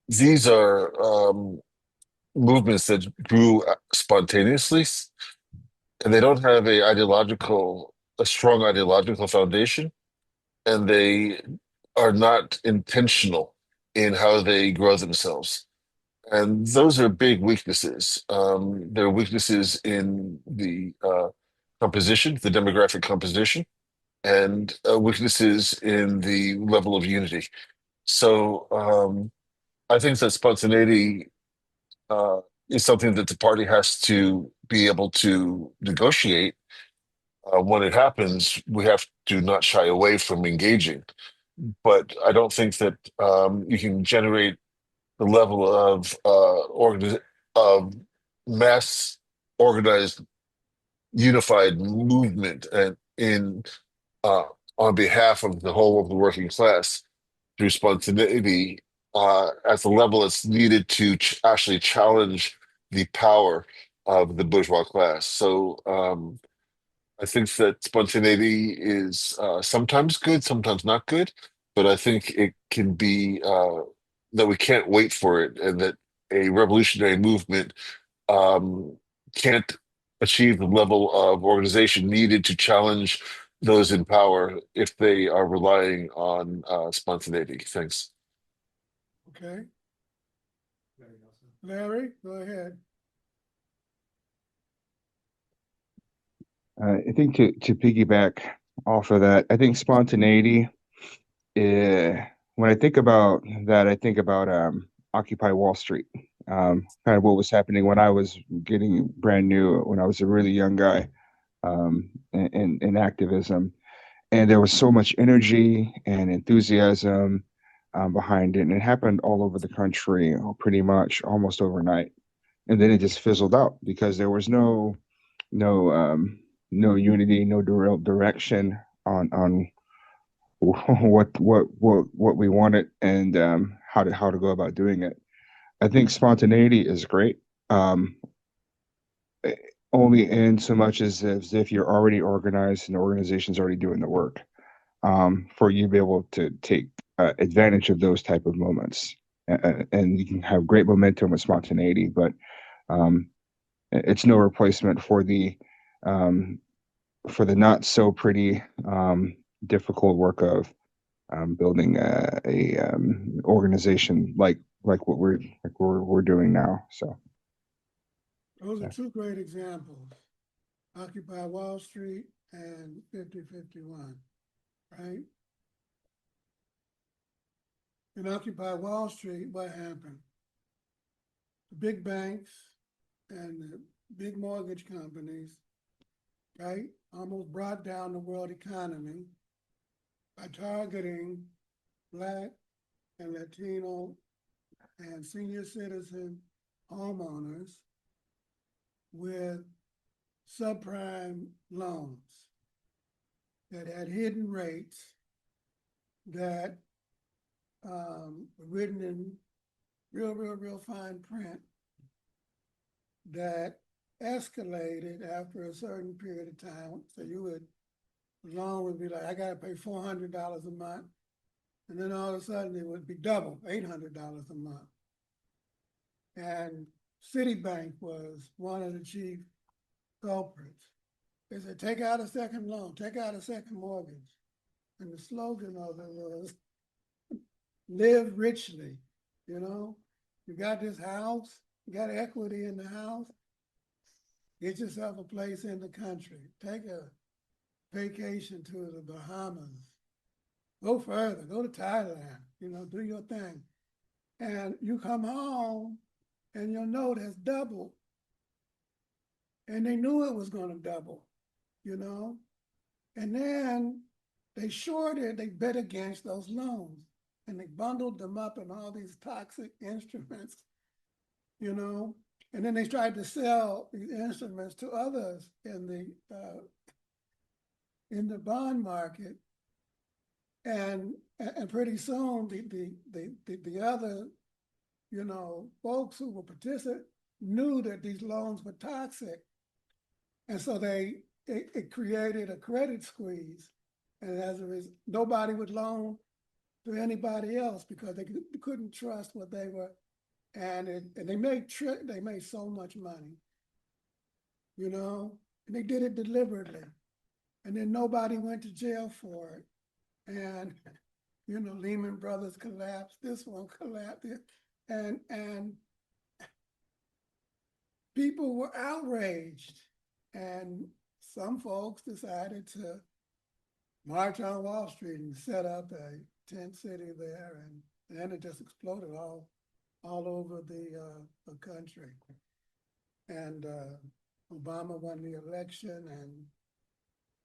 these are movements that grew spontaneously, and they don't have a strong ideological foundation, and they are not intentional in how they grow themselves. And those are big weaknesses. There are weaknesses in the composition, the demographic composition, and weaknesses in the level of unity. So I think that spontaneity uh, is something that the party has to be able to negotiate. When it happens, we have to not shy away from engaging. But I don't think that you can generate the level of mass organized unified movement and in uh, on behalf of the whole of the working class through spontaneity at the level that's needed to actually challenge the power of the bourgeois class. So I think that spontaneity is sometimes good, sometimes not good, but I think it can be that we can't wait for it, and that a revolutionary movement um, can't achieve the level of organization needed to challenge those in power if they are relying on spontaneity. Thanks. Okay. Larry, go ahead. I think to piggyback off of that, I think spontaneity, when I think about that, I think about Occupy Wall Street, kind of what was happening when I was getting brand new, when I was a really young guy. in activism. And there was so much energy and enthusiasm behind it. And it happened all over the country pretty much almost overnight. And then it just fizzled out because there was no no unity, no real direction on what we wanted and how to go about doing it. I think spontaneity is great. Um, Only in so much as if you're already organized and the organization's already doing the work, for you to be able to take advantage of those type of moments. And you can have great momentum with spontaneity, but um, it's no replacement um, for the not so pretty difficult work of building a organization like we're doing now. So Those are two great examples, Occupy Wall Street and 5051, right? In Occupy Wall Street, what happened? The big banks and the big mortgage companies, right, almost brought down the world economy by targeting Black and Latino and senior citizen homeowners with subprime loans that had hidden rates that written in real fine print that escalated after a certain period of time. So loan would be like, I gotta pay $400 a month. And then all of a sudden it would be double, $800 a month. And Citibank was one of the chief culprits. They said, take out a second loan, take out a second mortgage. And the slogan of it was, live richly, you know? You got this house, you got equity in the house, get yourself a place in the country. Take a vacation to the Bahamas. Go further, go to Thailand, you know, do your thing. And you come home and your note has doubled. And they knew it was going to double, you know? And then they bet against those loans and they bundled them up in all these toxic instruments, you know? And then they tried to sell these instruments to others in the bond market. And pretty soon the other, you know, folks who were participating knew that these loans were toxic. And so it created a credit squeeze. And as a result, nobody would loan to anybody else because they couldn't trust what they were. And they made so much money, you know, and they did it deliberately. And then nobody went to jail for it. And, you know, Lehman Brothers collapsed, this one collapsed, and people were outraged. And some folks decided to march on Wall Street and set up a tent city there. And then it just exploded all over the country. And Obama won the election and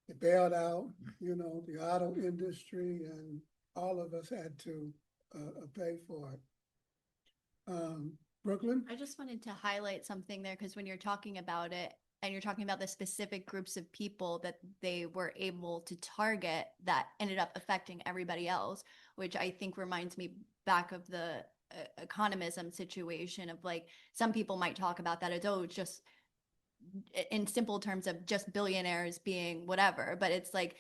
it bailed out, you know, the auto industry, and all of us had to pay for it. Brooklyn? I just wanted to highlight something there because when you're talking about it and you're talking about the specific groups of people that they were able to target that ended up affecting everybody else, which I think reminds me back of the economism situation of like, some people might talk about that as, oh, it's just in simple terms of just billionaires being whatever, but it's like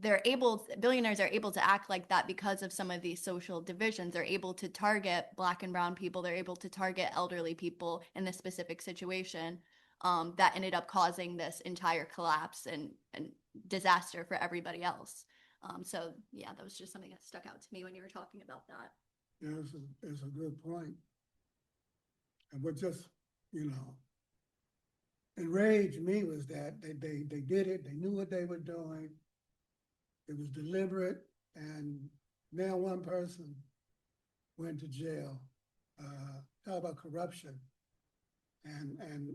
billionaires are able to act like that because of some of these social divisions. They're able to target Black and brown people. They're able to target elderly people in this specific situation that ended up causing this entire collapse and disaster for everybody else. So yeah, that was just something that stuck out to me when you were talking about that. Yeah, it's a good point. And what just, you know, enraged me was that they did it, they knew what they were doing, it was deliberate, and now one person went to jail. Talk about corruption. And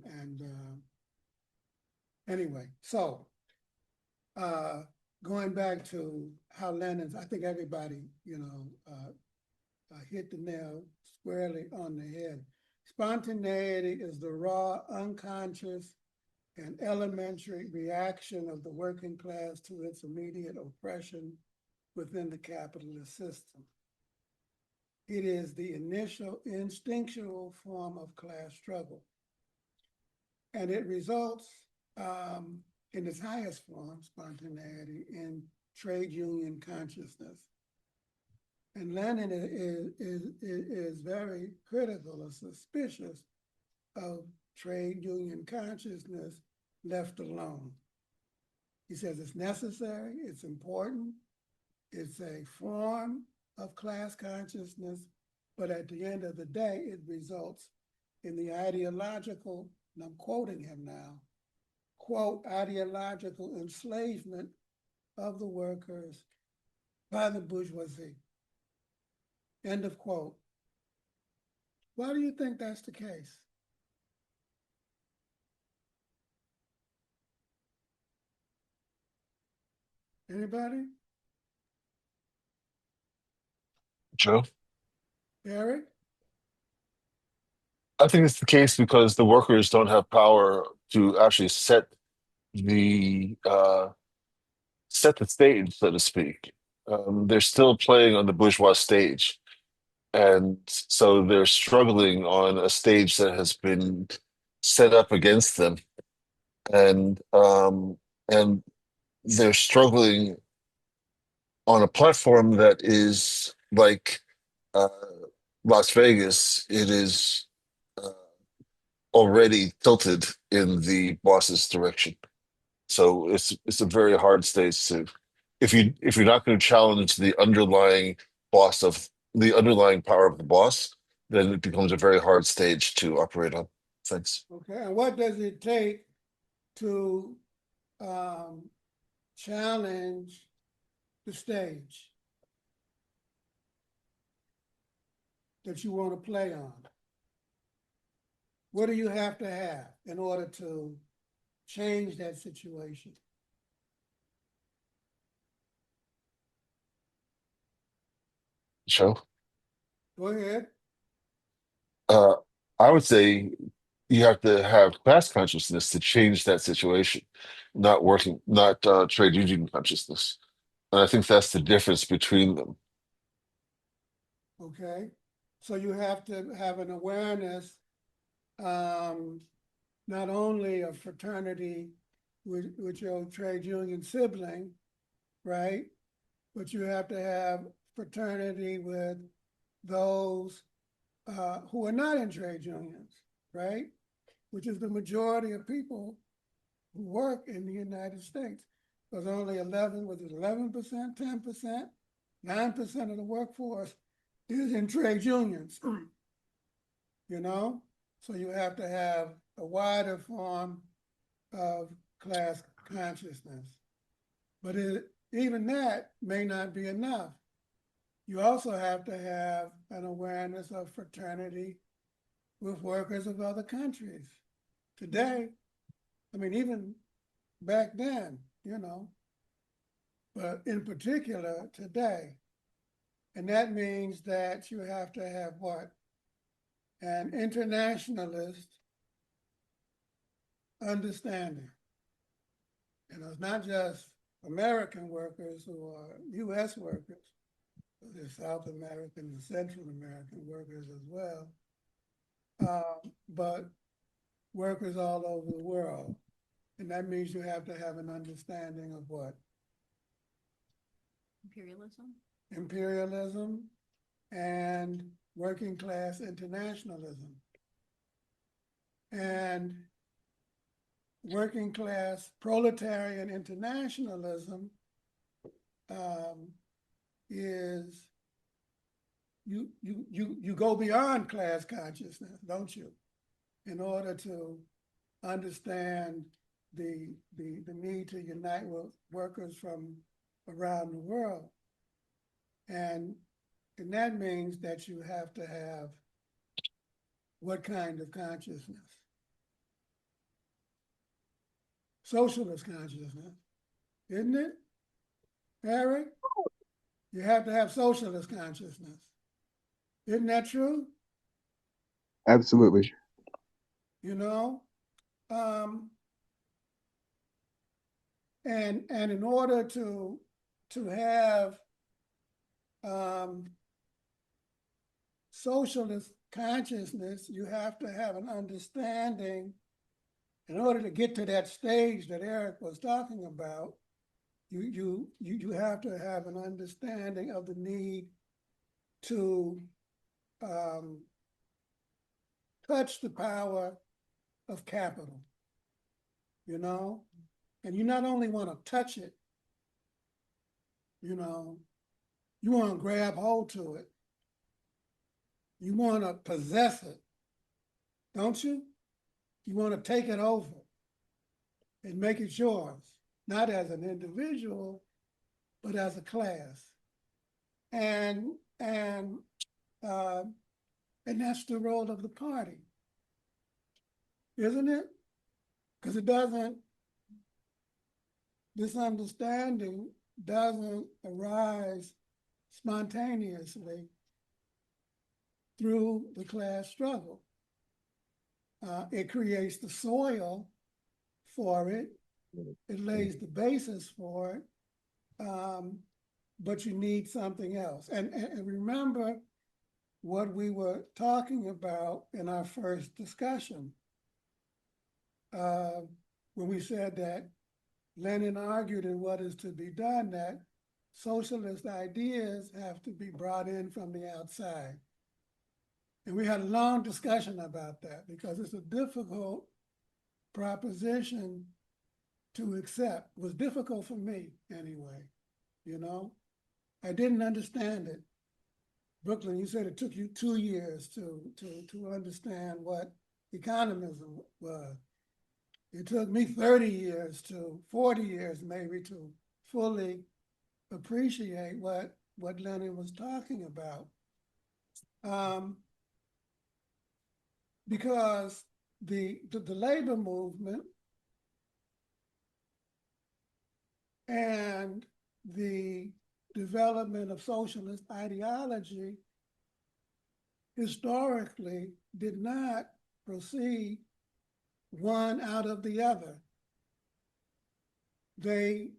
anyway, so going back to how Lenin's, I think everybody, hit the nail squarely on the head. Spontaneity is the raw, unconscious, and elementary reaction of the working class to its immediate oppression within the capitalist system. It is the initial instinctual form of class struggle. And it results in its highest form, spontaneity, in trade union consciousness. And Lenin is very critical or suspicious of trade union consciousness left alone. He says it's necessary, it's important, it's a form of class consciousness, but at the end of the day, it results in the ideological, and I'm quoting him now, quote, ideological enslavement of the workers by the bourgeoisie. End of quote. Why do you think that's the case? Anybody? Joe? Eric? I think it's the case because the workers don't have power to actually set the stage, so to speak. They're still playing on the bourgeois stage, and so they're struggling on a stage that has been set up against them, and they're struggling on a platform that is like uh, Las Vegas. It is uh, already tilted in the boss's direction. So it's a very hard stage to if you're not going to challenge the underlying power of the boss, then it becomes a very hard stage to operate on. Thanks. Okay, and what does it take to challenge the stage that you want to play on? What do you have to have in order to change that situation? Joe? Go ahead. Uh, I would say you have to have class consciousness to change that situation, not trade union consciousness. And I think that's the difference between them. Okay, so you have to have an awareness, not only of fraternity with your trade union sibling, right? But you have to have fraternity with those who are not in trade unions, right? Which is the majority of people who work in the United States. There's only 11%, 10%, 9% of the workforce is in trade unions, So you have to have a wider form of class consciousness. But even that may not be enough. You also have to have an awareness of fraternity with workers of other countries. Today, I mean, even back then, but in particular today. And that means that you have to have what? An internationalist understanding. It's not just American workers who are US workers, there's South American and Central American workers as well, but workers all over the world. And that means you have to have an understanding of what? Imperialism. Imperialism and working class internationalism. And working class proletarian internationalism is you go beyond class consciousness, don't you? In order to understand the need to unite with workers from around the world. And that means that you have to have what kind of consciousness? Socialist consciousness. isn't it? Eric, you have to have socialist consciousness. Isn't that true? Absolutely. You know, and in order to have socialist consciousness, you have to have an understanding. In order to get to that stage that Eric was talking about, you have to have an understanding of the need to touch the power of capital, you know? And you not only want to touch it, you know, you want to grab hold to it. You want to possess it, don't you? You want to take it over and make it yours, not as an individual, but as a class. And that's the role of the party, isn't it? Because this understanding doesn't arise spontaneously through the class struggle. It creates the soil for it. It lays the basis for it. But you need something else. And remember what we were talking about in our first discussion, when we said that Lenin argued in What Is to Be Done that socialist ideas have to be brought in from the outside. And we had a long discussion about that because it's a difficult proposition to accept. It was difficult for me anyway, you know? I didn't understand it. Brooklyn, you said it took you 2 years to understand what economism was. It took me 30 years to 40 years maybe to fully appreciate what Lenin was talking about. Because the labor movement and the development of socialist ideology historically did not proceed one out of the other. They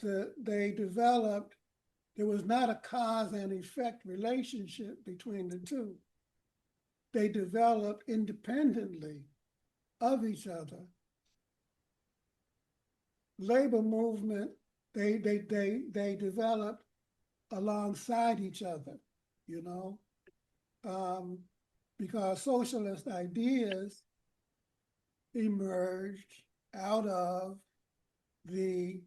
developed, there was not a cause and effect relationship between the two. They developed independently of each other. Labor movement, they developed alongside each other, you know, because socialist ideas emerged out of the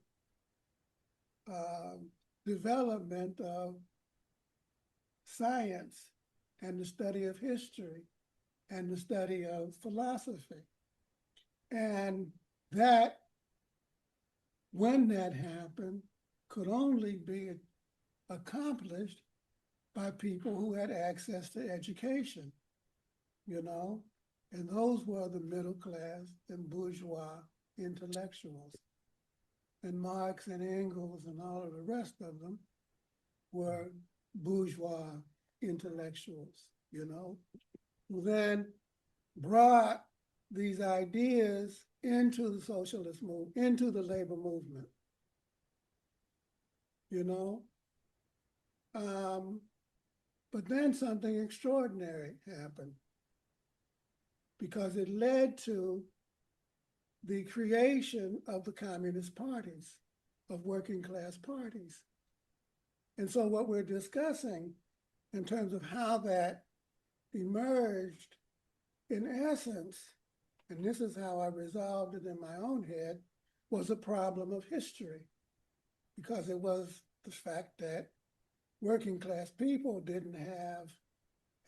development of science and the study of history and the study of philosophy. And that, when that happened, could only be accomplished by people who had access to education, you know, and those were the middle class and bourgeois intellectuals. And Marx and Engels and all of the rest of them were bourgeois intellectuals, you know, who then brought these ideas into the socialist movement, into the labor movement, you know. But then something extraordinary happened because it led to the creation of the communist parties, of working class parties. And so what we're discussing in terms of how that emerged, in essence, and this is how I resolved it in my own head, was a problem of history, because it was the fact that working class people didn't have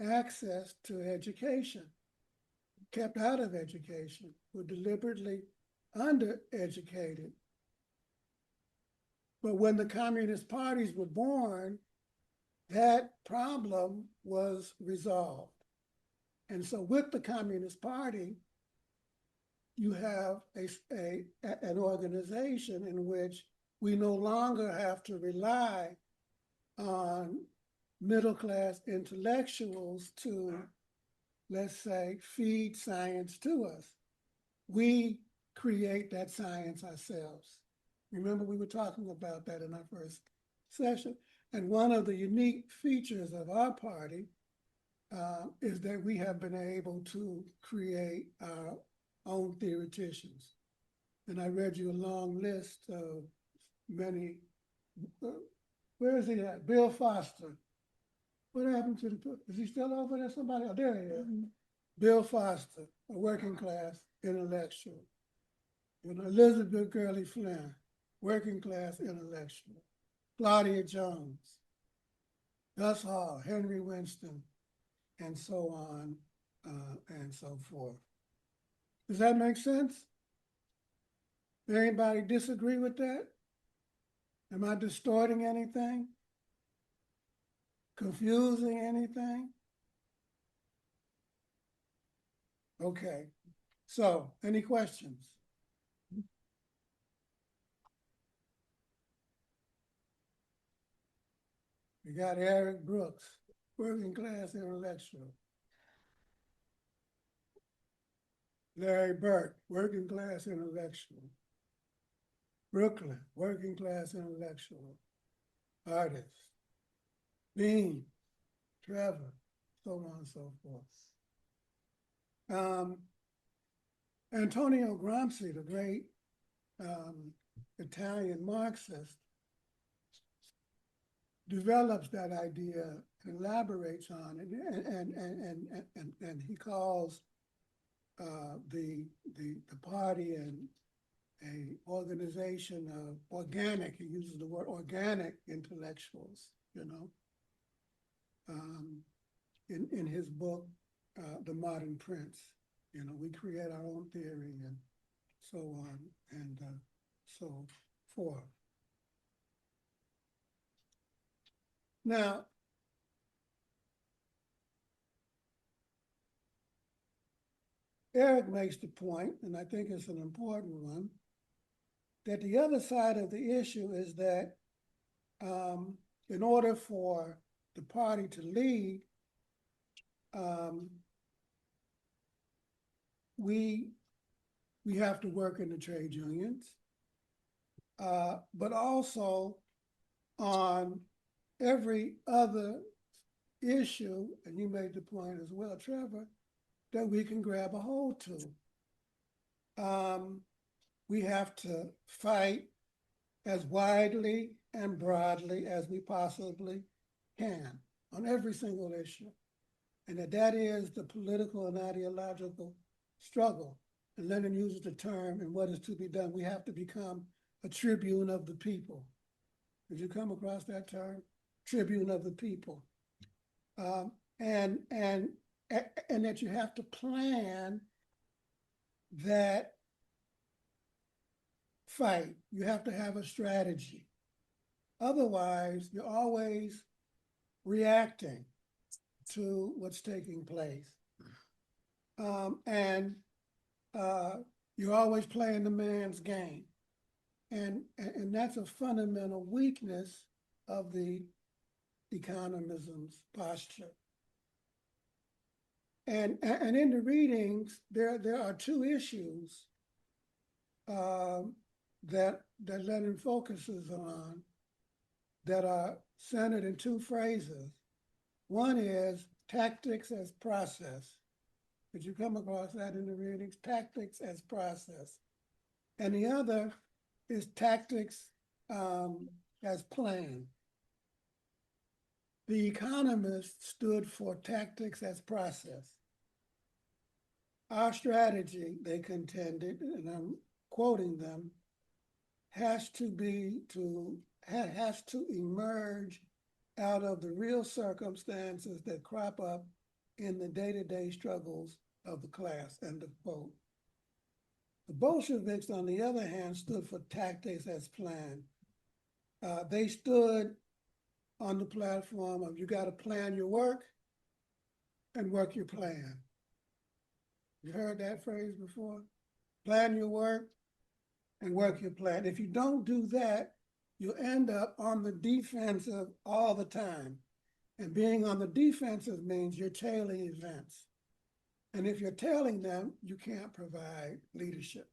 access to education, kept out of education, were deliberately undereducated. But when the communist parties were born, that problem was resolved. And so with the Communist Party, you have an organization in which we no longer have to rely on middle-class intellectuals to, let's say, feed science to us. We create that science ourselves. Remember, we were talking about that in our first session. And one of the unique features of our party is that we have been able to create our own theoreticians. And I read you a long list of many. Where is he at? Bill Foster. What happened to the, is he still over there? Somebody, oh, there he is. Bill Foster, a working class intellectual. Elizabeth Gurley Flynn, working class intellectual. Claudia Jones, Gus Hall, Henry Winston, and so on and so forth. Does that make sense? Does anybody disagree with that? Am I distorting anything? Confusing anything? Okay, so any questions? We got Eric Brooks, working class intellectual. Larry Burke, working class intellectual. Brooklyn, working class intellectual, artist. Bean, Trevor, so on and so forth. Antonio Gramsci, the great Italian Marxist, develops that idea and elaborates on it, and he calls the party and a organization of organic, he uses the word organic intellectuals, you know, in his book, The Modern Prince. You know, we create our own theory and so on and so forth. Now, Eric makes the point, and I think it's an important one, that the other side of the issue is that in order for the party to lead, we have to work in the trade unions, but also on every other issue, and you made the point as well, Trevor, that we can grab a hold to. We have to fight as widely and broadly as we possibly can on every single issue. And that is the political and ideological struggle. And Lenin uses the term, and what is to be done, we have to become a tribune of the people. Did you come across that term? Tribune of the people. And that you have to plan that fight. You have to have a strategy. Otherwise, you're always reacting to what's taking place. You're always playing the man's game. And that's a fundamental weakness of the economism's posture. And in the readings, there are two issues that Lenin focuses on that are centered in two phrases. One is tactics as process. Did you come across that in the readings? Tactics as process. And the other is tactics as plan. The economists stood for tactics as process. Our strategy, they contended, and I'm quoting them, has to emerge out of the real circumstances that crop up in the day-to-day struggles of the class, end of quote. The Bolsheviks, on the other hand, stood for tactics as planned. They stood on the platform of you got to plan your work and work your plan. You heard that phrase before? Plan your work and work your plan. If you don't do that, you end up on the defensive all the time. And being on the defensive means you're tailing events. And if you're tailing them, you can't provide leadership.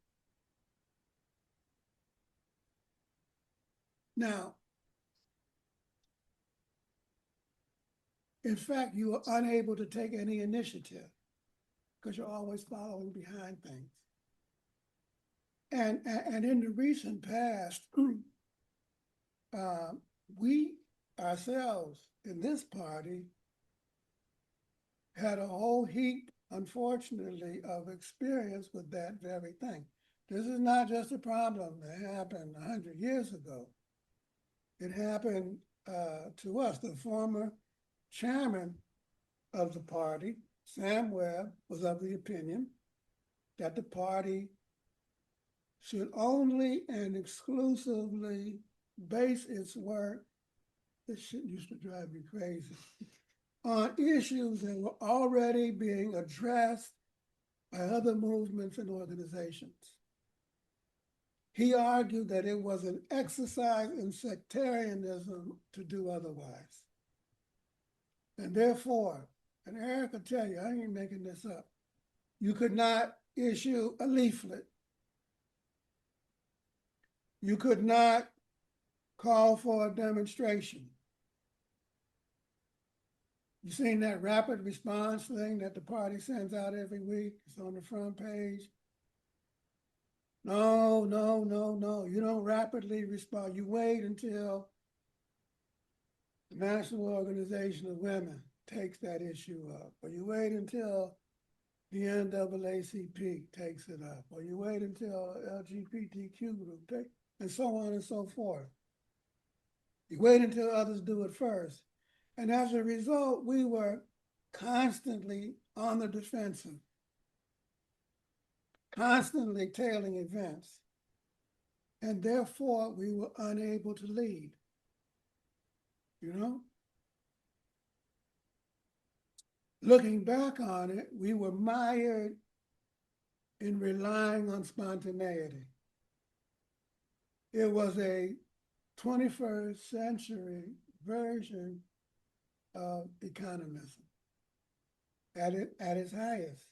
Now, in fact, you are unable to take any initiative because you're always following behind things. And in the recent past, we ourselves in this party had a whole heap, unfortunately, of experience with that very thing. This is not just a problem that happened 100 years ago. It happened to us. The former chairman of the party, Sam Webb, was of the opinion that the party should only and exclusively base its work, this shit used to drive me crazy, on issues that were already being addressed by other movements and organizations. He argued that it was an exercise in sectarianism to do otherwise. And therefore, and Eric will tell you, I ain't making this up, you could not issue a leaflet. You could not call for a demonstration. You seen that rapid response thing that the party sends out every week? It's on the front page. No. You don't rapidly respond. You wait until the National Organization of Women takes that issue up, or you wait until the NAACP takes it up, or you wait until LGBTQ group takes, and so on and so forth. You wait until others do it first. And as a result, we were constantly on the defensive, constantly tailing events. And therefore, we were unable to lead. You know? Looking back on it, we were mired in relying on spontaneity. It was a 21st century version of economism at its highest.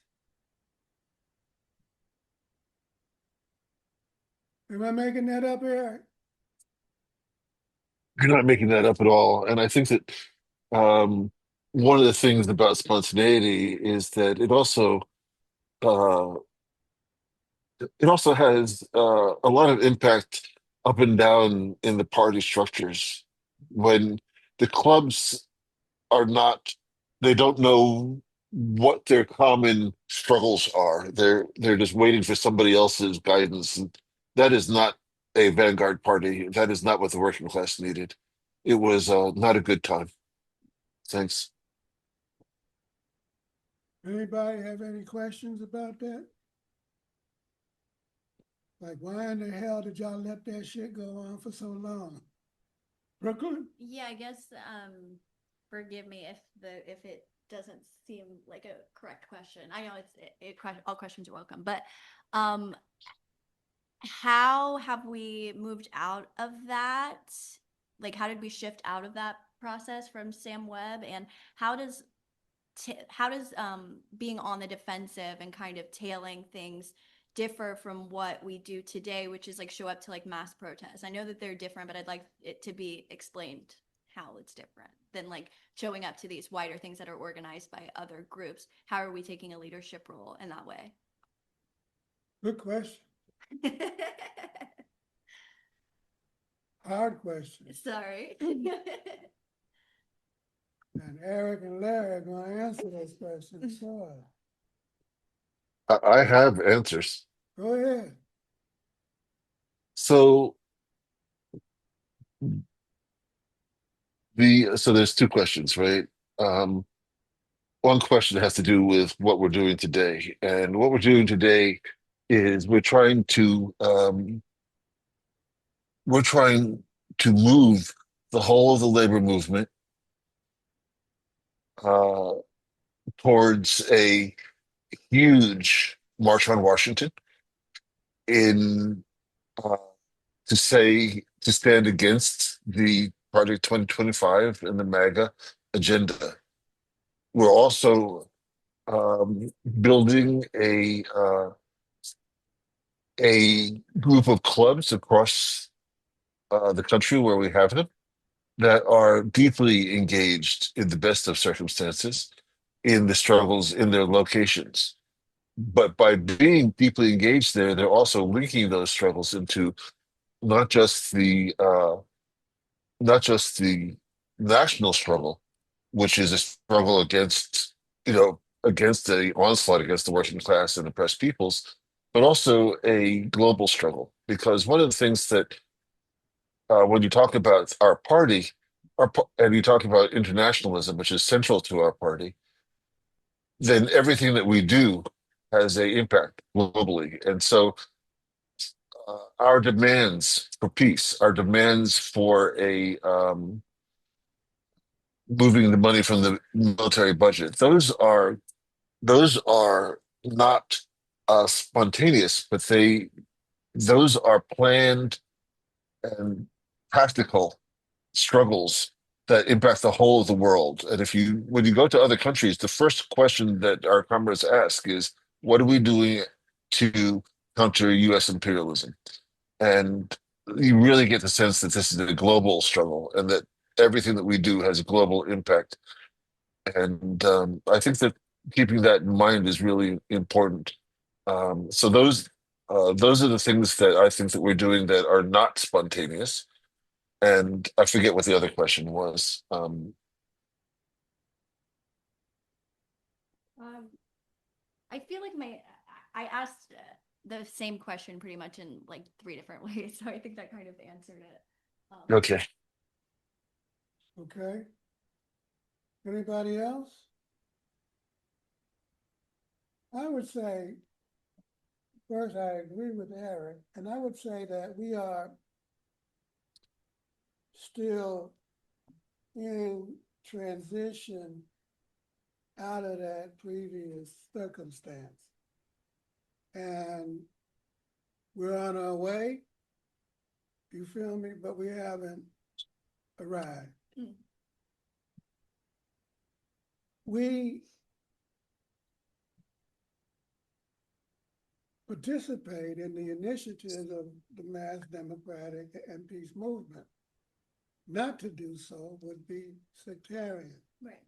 Am I making that up, Eric? You're not making that up at all. And I think that one of the things about spontaneity is that uh, it also has a lot of impact up and down in the party structures. When the clubs are not, they don't know what their common struggles are. They're just waiting for somebody else's guidance, and that is not a vanguard party. That is not what the working class needed. It was not a good time. Thanks. Anybody have any questions about that? Like, why in the hell did y'all let that shit go on for so long? Brooklyn? Yeah, I guess forgive me if it doesn't seem like a correct question. I know all questions are welcome, but how have we moved out of that? Like, how did we shift out of that process from Sam Webb, and how does being on the defensive and kind of tailing things differ from what we do today, which is like show up to like mass protests? I know that they're different, but I'd like it to be explained how it's different than like showing up to these wider things that are organized by other groups. How are we taking a leadership role in that way? Good question. Hard question. Sorry. And Eric and Larry are going to answer those questions. Sure. I have answers. Go ahead. So there's two questions, right? One question has to do with what we're doing today, and what we're doing today is we're trying to move the whole of the labor movement towards a huge march on Washington in to say to stand against the Project 2025 and the MAGA agenda. We're also building a group of clubs across the country where we have them that are deeply engaged in the best of circumstances in the struggles in their locations. But by being deeply engaged there, they're also linking those struggles into not just the national struggle, which is a struggle against, against the onslaught against the working class and oppressed peoples, but also a global struggle. Because one of the things that when you talk about our party, and you talk about internationalism, which is central to our party, then everything that we do has a impact globally. And so our demands for peace, our demands for a moving the money from the military budget, those are not spontaneous, but those are planned and practical struggles that impact the whole of the world. And when you go to other countries, the first question that our comrades ask is, what are we doing to counter US imperialism? And you really get the sense that this is a global struggle and that everything that we do has a global impact. And I think that keeping that in mind is really important. So those are the things that I think that we're doing that are not spontaneous. And I forget what the other question was. I feel like I asked the same question pretty much in like 3 different ways, so I think that kind of answered it. Okay. Okay. Anybody else? I would say, first, I agree with Eric, and I would say that we are still in transition out of that previous circumstance. And we're on our way, you feel me? But we haven't arrived. We participate in the initiatives of the mass democratic and peace movement. Not to do so would be sectarian. Right.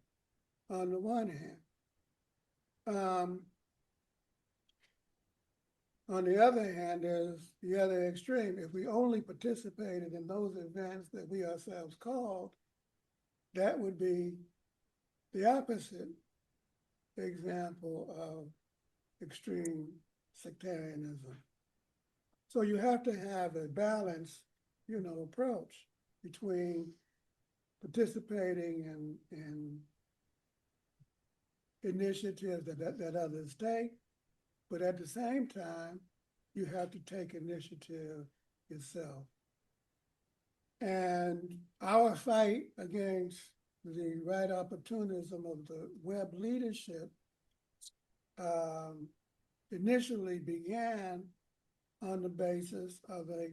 On the one hand. On the other hand, there's the other extreme. If we only participated in those events that we ourselves called, that would be the opposite example of extreme sectarianism. So you have to have a balanced, approach between participating in initiatives that others take, but at the same time, you have to take initiative yourself. And our fight against the right opportunism of the web leadership initially began on the basis of a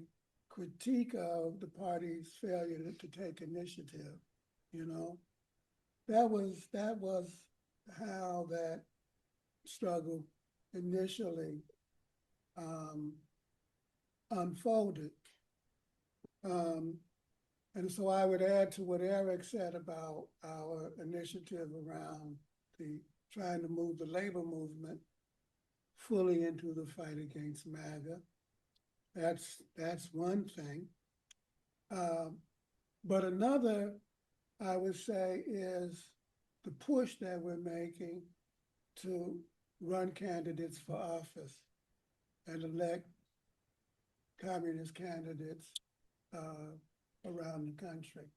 critique of the party's failure to take initiative. That was how that struggle initially unfolded. And so I would add to what Eric said about our initiative around trying to move the labor movement fully into the fight against MAGA. That's one thing. But another, I would say, is the push that we're making to run candidates for office and elect communist candidates around the country.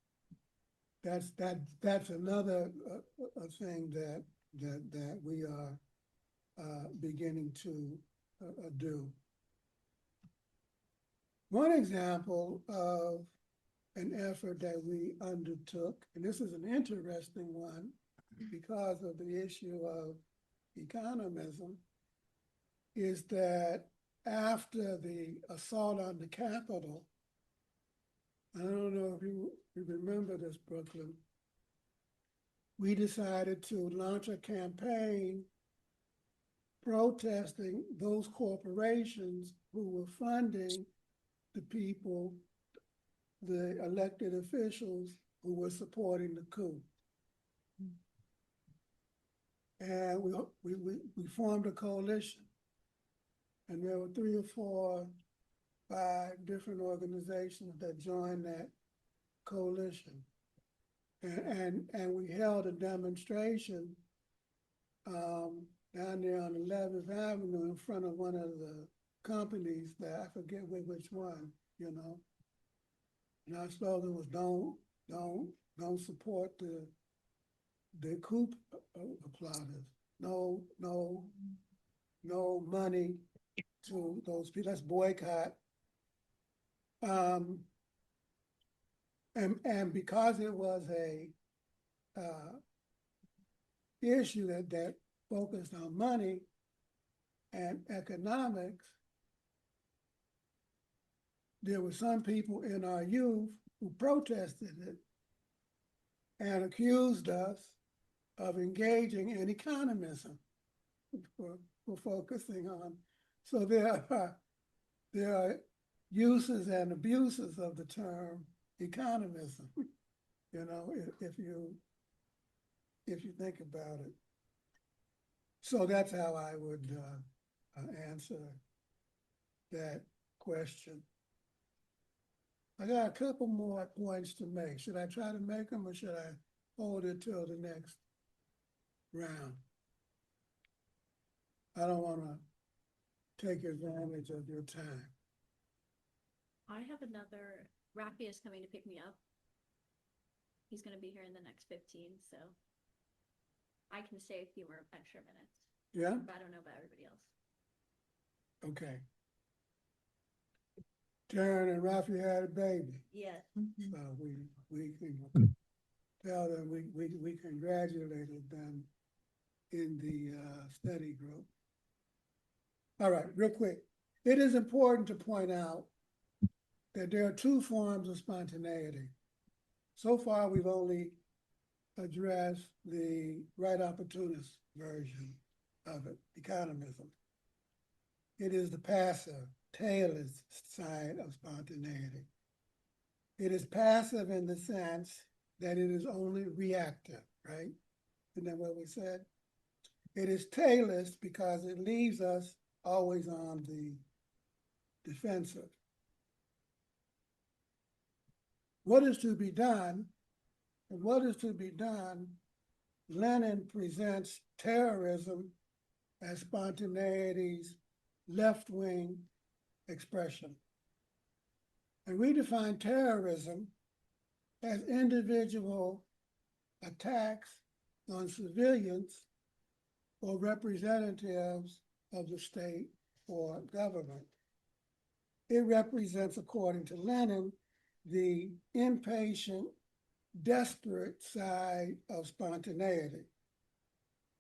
That's another thing that we are beginning to do. One example of an effort that we undertook, and this is an interesting one because of the issue of economism, is that after the assault on the Capitol, you remember this, Brooklyn, we decided to launch a campaign protesting those corporations who were funding the people, the elected officials who were supporting the coup. And we formed a coalition. And there were 3 or 4, 5 different organizations that joined that coalition. And we held a demonstration down there on 11th Avenue in front of one of the companies that I forget which one, you know. And our slogan was don't support the coup plotters. No money to those people. Let's boycott. And because it was a issue that focused on money and economics, there were some people in our youth who protested it and accused us of engaging in economism for focusing on. So there are uses and abuses of the term economism, you know, if you think about it. So that's how I would answer that question. I got a couple more points to make. Should I try to make them or should I hold it till the next round? I don't want to take advantage of your time. I have another, Rafi is coming to pick me up. He's going to be here in the next 15, so I can say a few more extra minutes. Yeah? But I don't know about everybody else. Okay. Taryn and Rafi had a baby. Yes. So we can tell them we congratulated them in the study group. All right, real quick. It is important to point out that there are 2 forms of spontaneity. So far, we've only addressed the right opportunist version of it, economism. It is the passive, tailorist side of spontaneity. It is passive in the sense that it is only reactive, right? Isn't that what we said? It is tailorist because it leaves us always on the defensive. What is to be done? And what is to be done? Lenin presents terrorism as spontaneity's left-wing expression. And we define terrorism as individual attacks on civilians or representatives of the state or government. It represents, according to Lenin, the impatient, desperate side of spontaneity.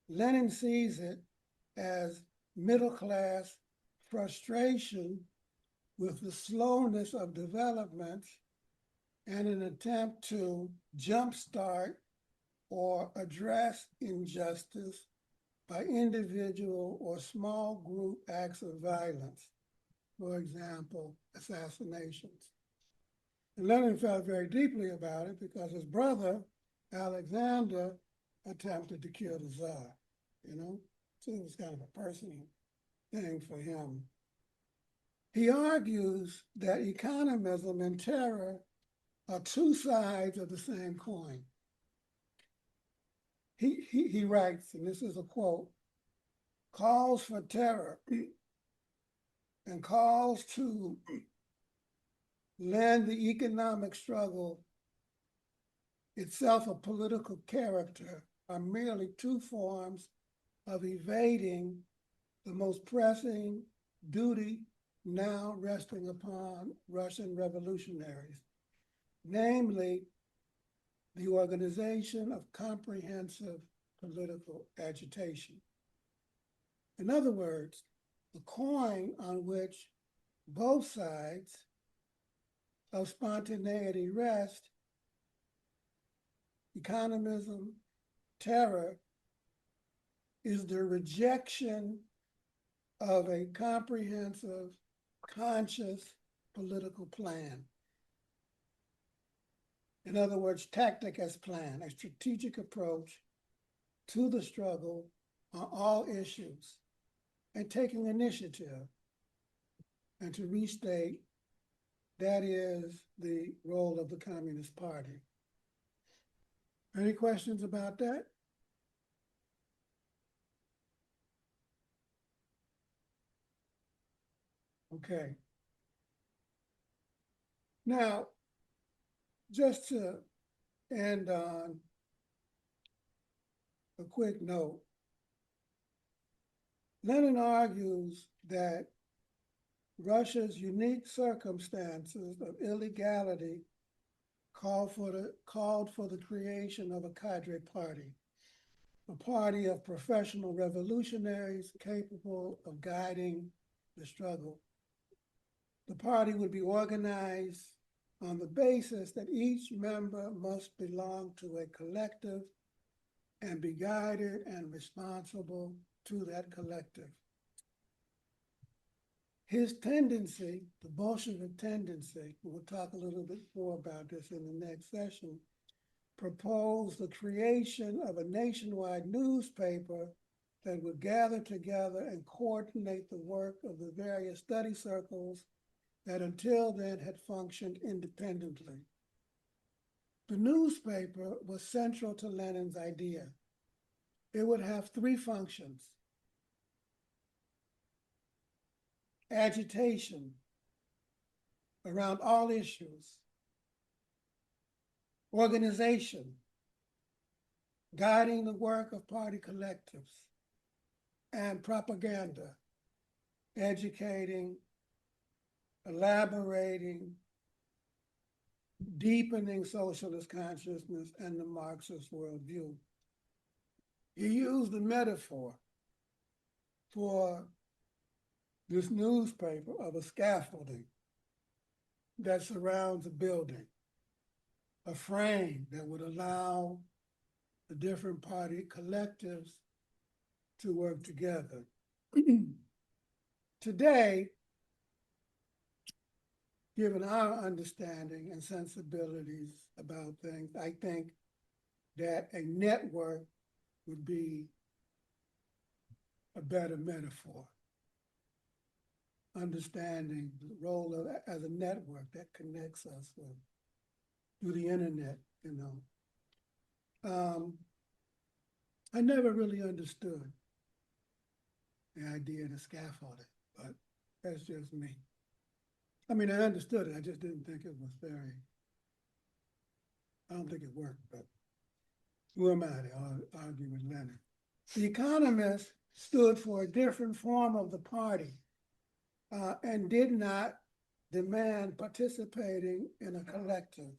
Lenin sees it as middle-class frustration with the slowness of development and an attempt to jumpstart or address injustice by individual or small group acts of violence, for example, assassinations. And Lenin felt very deeply about it because his brother, Alexander, attempted to kill the Tsar, you know? So it was kind of a personal thing for him. He argues that economism and terror are 2 sides of the same coin. He writes, and this is a quote, calls for terror and calls to lend the economic struggle itself a political character are merely 2 forms of evading the most pressing duty now resting upon Russian revolutionaries, namely the organization of comprehensive political agitation. In other words, the coin on which both sides of spontaneity rest economism, terror is the rejection of a comprehensive, conscious political plan. In other words, tactic as plan, a strategic approach to the struggle on all issues, and taking initiative. And to restate, that is the role of the Communist Party. Any questions about that? Okay. Now, just to end on a quick note, Lenin argues that Russia's unique circumstances of illegality called for the creation of a cadre party, a party of professional revolutionaries capable of guiding the struggle. The party would be organized on the basis that each member must belong to a collective and be guided and responsible to that collective. His tendency, the Bolshevik tendency, we'll talk a little bit more about this in the next session, proposed the creation of a nationwide newspaper that would gather together and coordinate the work of the various study circles that until then had functioned independently. The newspaper was central to Lenin's idea. It would have three functions: agitation around all issues, organization, guiding the work of party collectives, and propaganda, educating, elaborating, deepening socialist consciousness and the Marxist worldview. He used the metaphor for this newspaper of a scaffolding that surrounds a building, a frame that would allow the different party collectives to work together. Today, given our understanding and sensibilities about things, I think that a network would be a better metaphor. Understanding the role of as a network that connects us with, through the internet, you know. I never really understood the idea of the scaffolding, but that's just me. I mean, I understood it, I just didn't think it was I don't think it worked, but who am I to argue with Lenin? The economists stood for a different form of the party and did not demand participating in a collective.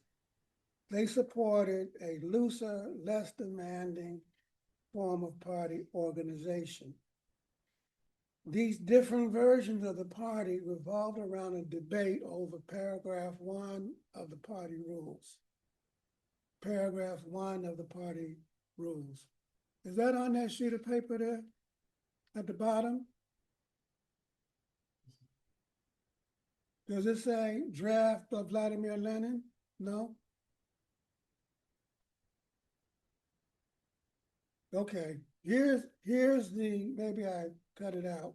They supported a looser, less demanding form of party organization. These different versions of the party revolved around a debate over paragraph 1 of the party rules. Paragraph 1 of the party rules. Is that on that sheet of paper there at the bottom? Does it say draft of Vladimir Lenin? No? Okay, here's the, maybe I cut it out.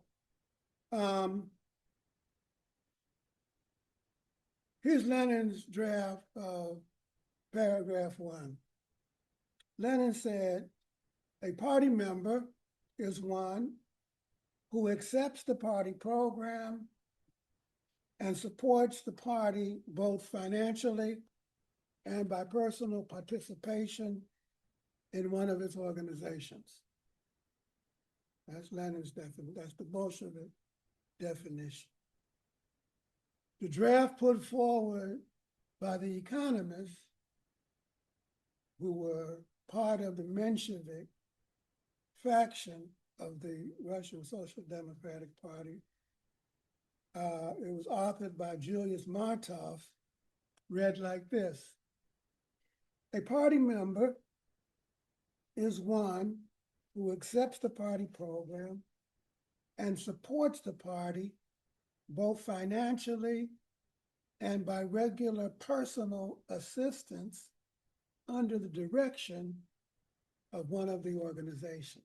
Here's Lenin's draft of paragraph 1. Lenin said, a party member is one who accepts the party program and supports the party both financially and by personal participation in one of its organizations. That's Lenin's definition, that's the Bolshevik definition. The draft put forward by the economists, who were part of the Menshevik faction of the Russian Social Democratic Party. It was authored by Julius Martov, read like this. A party member is one who accepts the party program and supports the party both financially and by regular personal assistance under the direction of one of the organizations.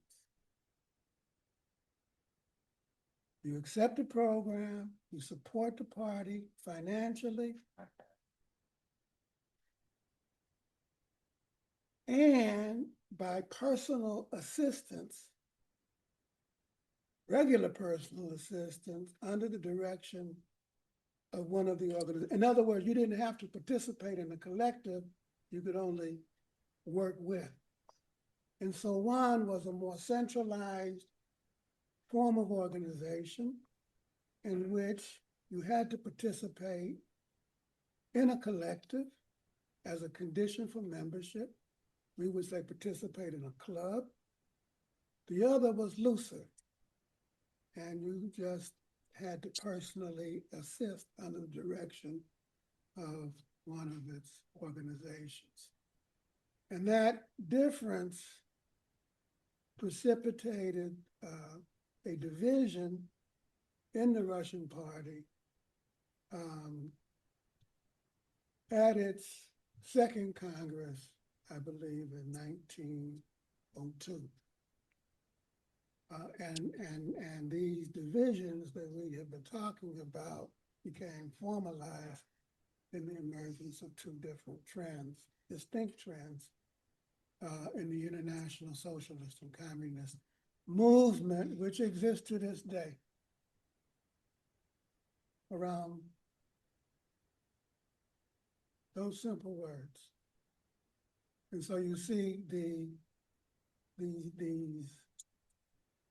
You accept the program, you support the party financially, and by personal assistance, regular personal assistance under the direction of one of the organizations. In other words, you didn't have to participate in the collective, you could only work with. And so one was a more centralized form of organization in which you had to participate in a collective as a condition for membership. We would say participate in a club. The other was looser, and you just had to personally assist under the direction of one of its organizations. And that difference precipitated a division in the Russian party at its second Congress, I believe, in 1902. And these divisions that we have been talking about became formalized in the emergence of two different trends, distinct trends, in the international socialist and communist movement, which exists to this day around those simple words. And so you see these,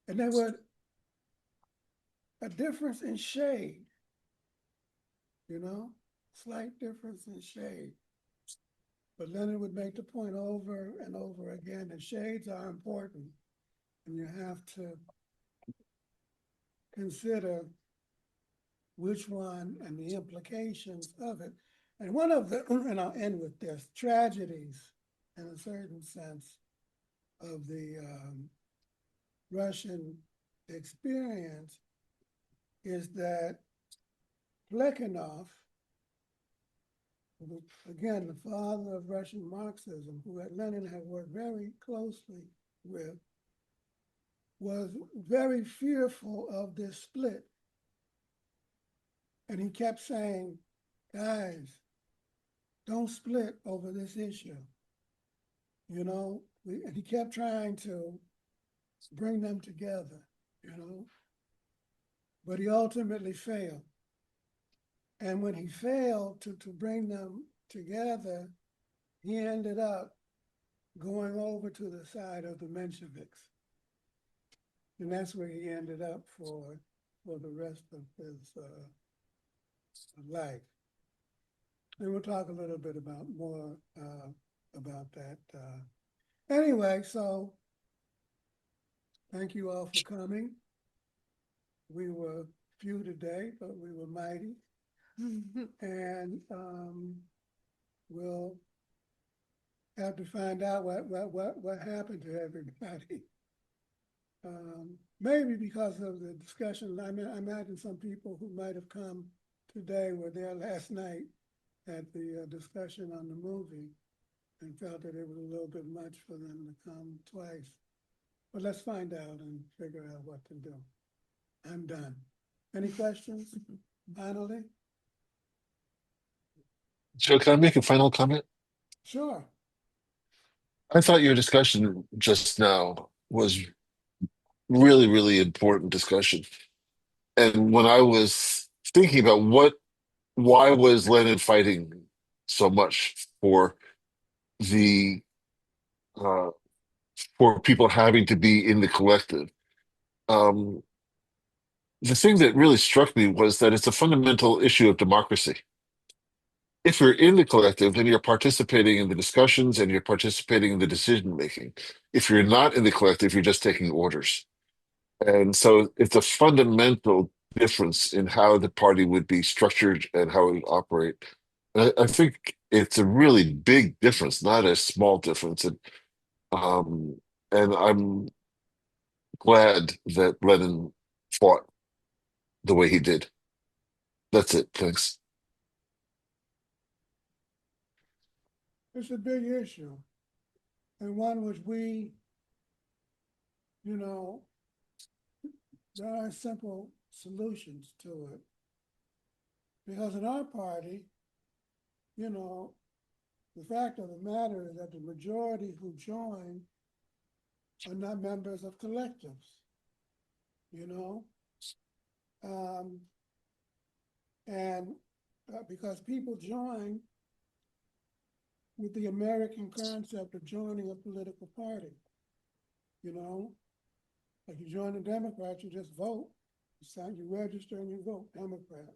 and there were a difference in shade, you know, slight difference in shade. But Lenin would make the point over and over again that shades are important, and you have to consider which one and the implications of it. And one of the, and I'll end with this, tragedies in a certain sense of the Russian experience is that Plekhanov, again, the father of Russian Marxism, who Lenin had worked very closely with, was very fearful of this split. And he kept saying, guys, don't split over this issue. You know, and he kept trying to bring them together, you know, but he ultimately failed. And when he failed to bring them together, he ended up going over to the side of the Mensheviks. And that's where he ended up for the rest of his life. And we'll talk a little bit about more about that. Anyway, so thank you all for coming. We were few today, but we were mighty. And we'll have to find out what happened to everybody. Maybe because of the discussion. I imagine some people who might have come today were there last night at the discussion on the movie and felt that it was a little bit much for them to come twice. But let's find out and figure out what to do. I'm done. Any questions, finally? Joe, can I make a final comment? Sure. I thought your discussion just now was really, really important discussion. And when I was thinking about why was Lenin fighting so much for the for people having to be in the collective, the thing that really struck me was that it's a fundamental issue of democracy. If you're in the collective, then you're participating in the discussions and you're participating in the decision making. If you're not in the collective, you're just taking orders. And so it's a fundamental difference in how the party would be structured and how it would operate. And I think it's a really big difference, not a small difference. And And I'm glad that Lenin fought the way he did. That's it. Thanks. It's a big issue, and one which we, you know, there are simple solutions to it. Because in our party, you know, the fact of the matter is that the majority who join are not members of collectives, you know? And because people join with the American concept of joining a political party, you know? Like you join the Democrats, you just vote. You register and you vote Democrat.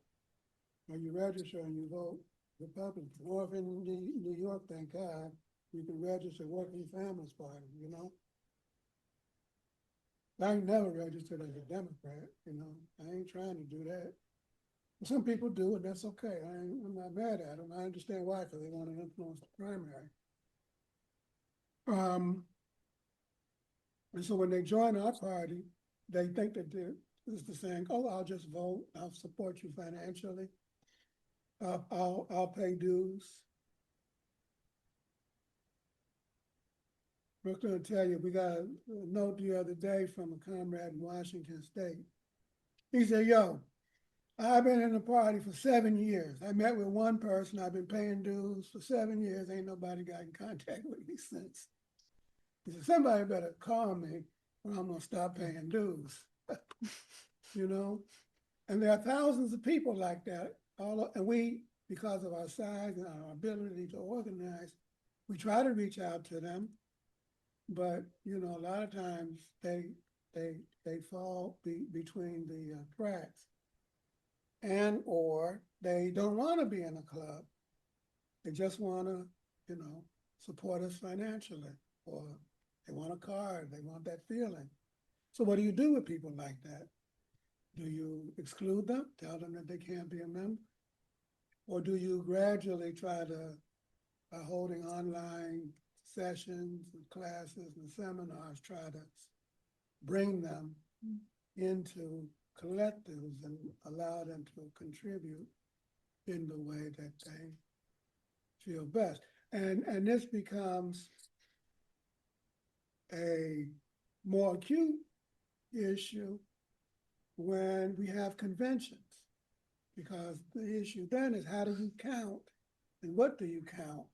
Or you register and you vote Republican. Or if in New York, thank God, you can register Working Families Party, you know? I ain't never registered as a Democrat, you know? I ain't trying to do that. But some people do, and that's okay. I'm not mad at them. I understand why, because they want to influence the primary. And so when they join our party, they think that this is the saying, oh, I'll just vote, I'll support you financially. I'll pay dues. I'm going to tell you, we got a note the other day from a comrade in Washington State. He said, yo, I've been in the party for 7 years. I met with one person, I've been paying dues for 7 years. Ain't nobody got in contact with me since. He said, somebody better call me or I'm gonna stop paying dues. You know? And there are thousands of people like that. And we, because of our size and our ability to organize, we try to reach out to them. But you know, a lot of times they fall between the cracks, and or they don't want to be in a club. They just want to, you know, support us financially, or they want a card. They want that feeling. So what do you do with people like that? Do you exclude them? Tell them that they can't be a member, or do you gradually try to, by holding online sessions and classes and seminars, try to bring them into collectives and allow them to contribute in the way that they feel best. And this becomes a more acute issue when we have conventions, because the issue then is how do you count and what do you count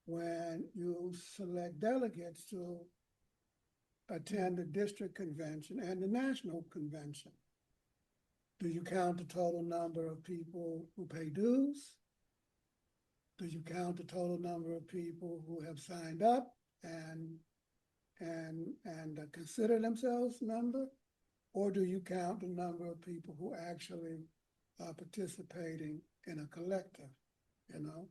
when you select delegates to attend the district convention and the national convention? Do you count the total number of people who pay dues? Do you count the total number of people who have signed up and consider themselves members? Or do you count the number of people who actually are participating in a collective, you know?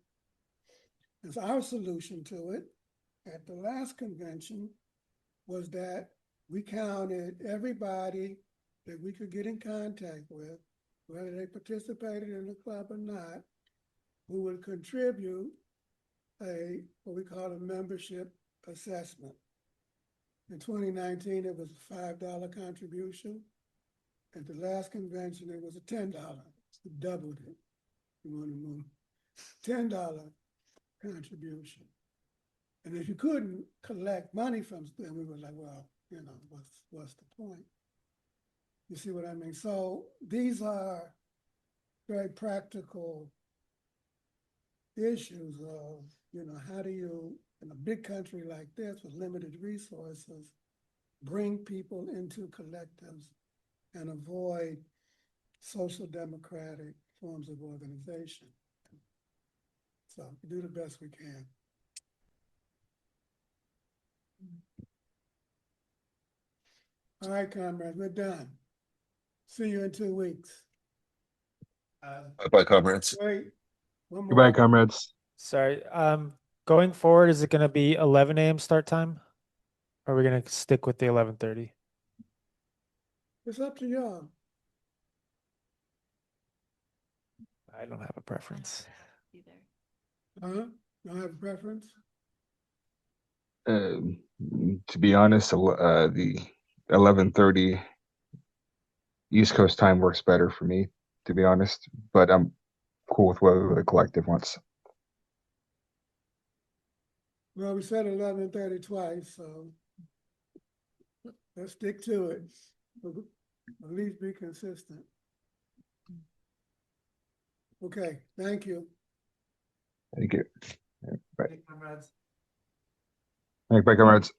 And so our solution to it at the last convention was that we counted everybody that we could get in contact with, whether they participated in the club or not, who would contribute what we call a membership assessment. In 2019, it was a $5 contribution. At the last convention, it was a $10. We doubled it. You want to move $10 contribution. And if you couldn't collect money from them, we were like, well, you know, what's the point? You see what I mean? So these are very practical issues of, you know, how do you, in a big country like this with limited resources, bring people into collectives and avoid social democratic forms of organization. So we do the best we can. All right, comrades, we're done. See you in 2 weeks. Bye, comrades. Wait, one Goodbye, more. comrades. Sorry. Going forward, is it going to be 11 a.m. start time? Or are we going to stick with the 11:30? It's up to y'all. I don't have a preference. Either. Huh? Y'all have a preference? To be honest, the 11:30 East Coast time works better for me, to be honest. But I'm cool with whatever the collective wants. Well, we said 11:30 twice, so let's stick to it. At least be consistent. Okay, thank you. Thank you. Bye. Comrades. Bye, comrades.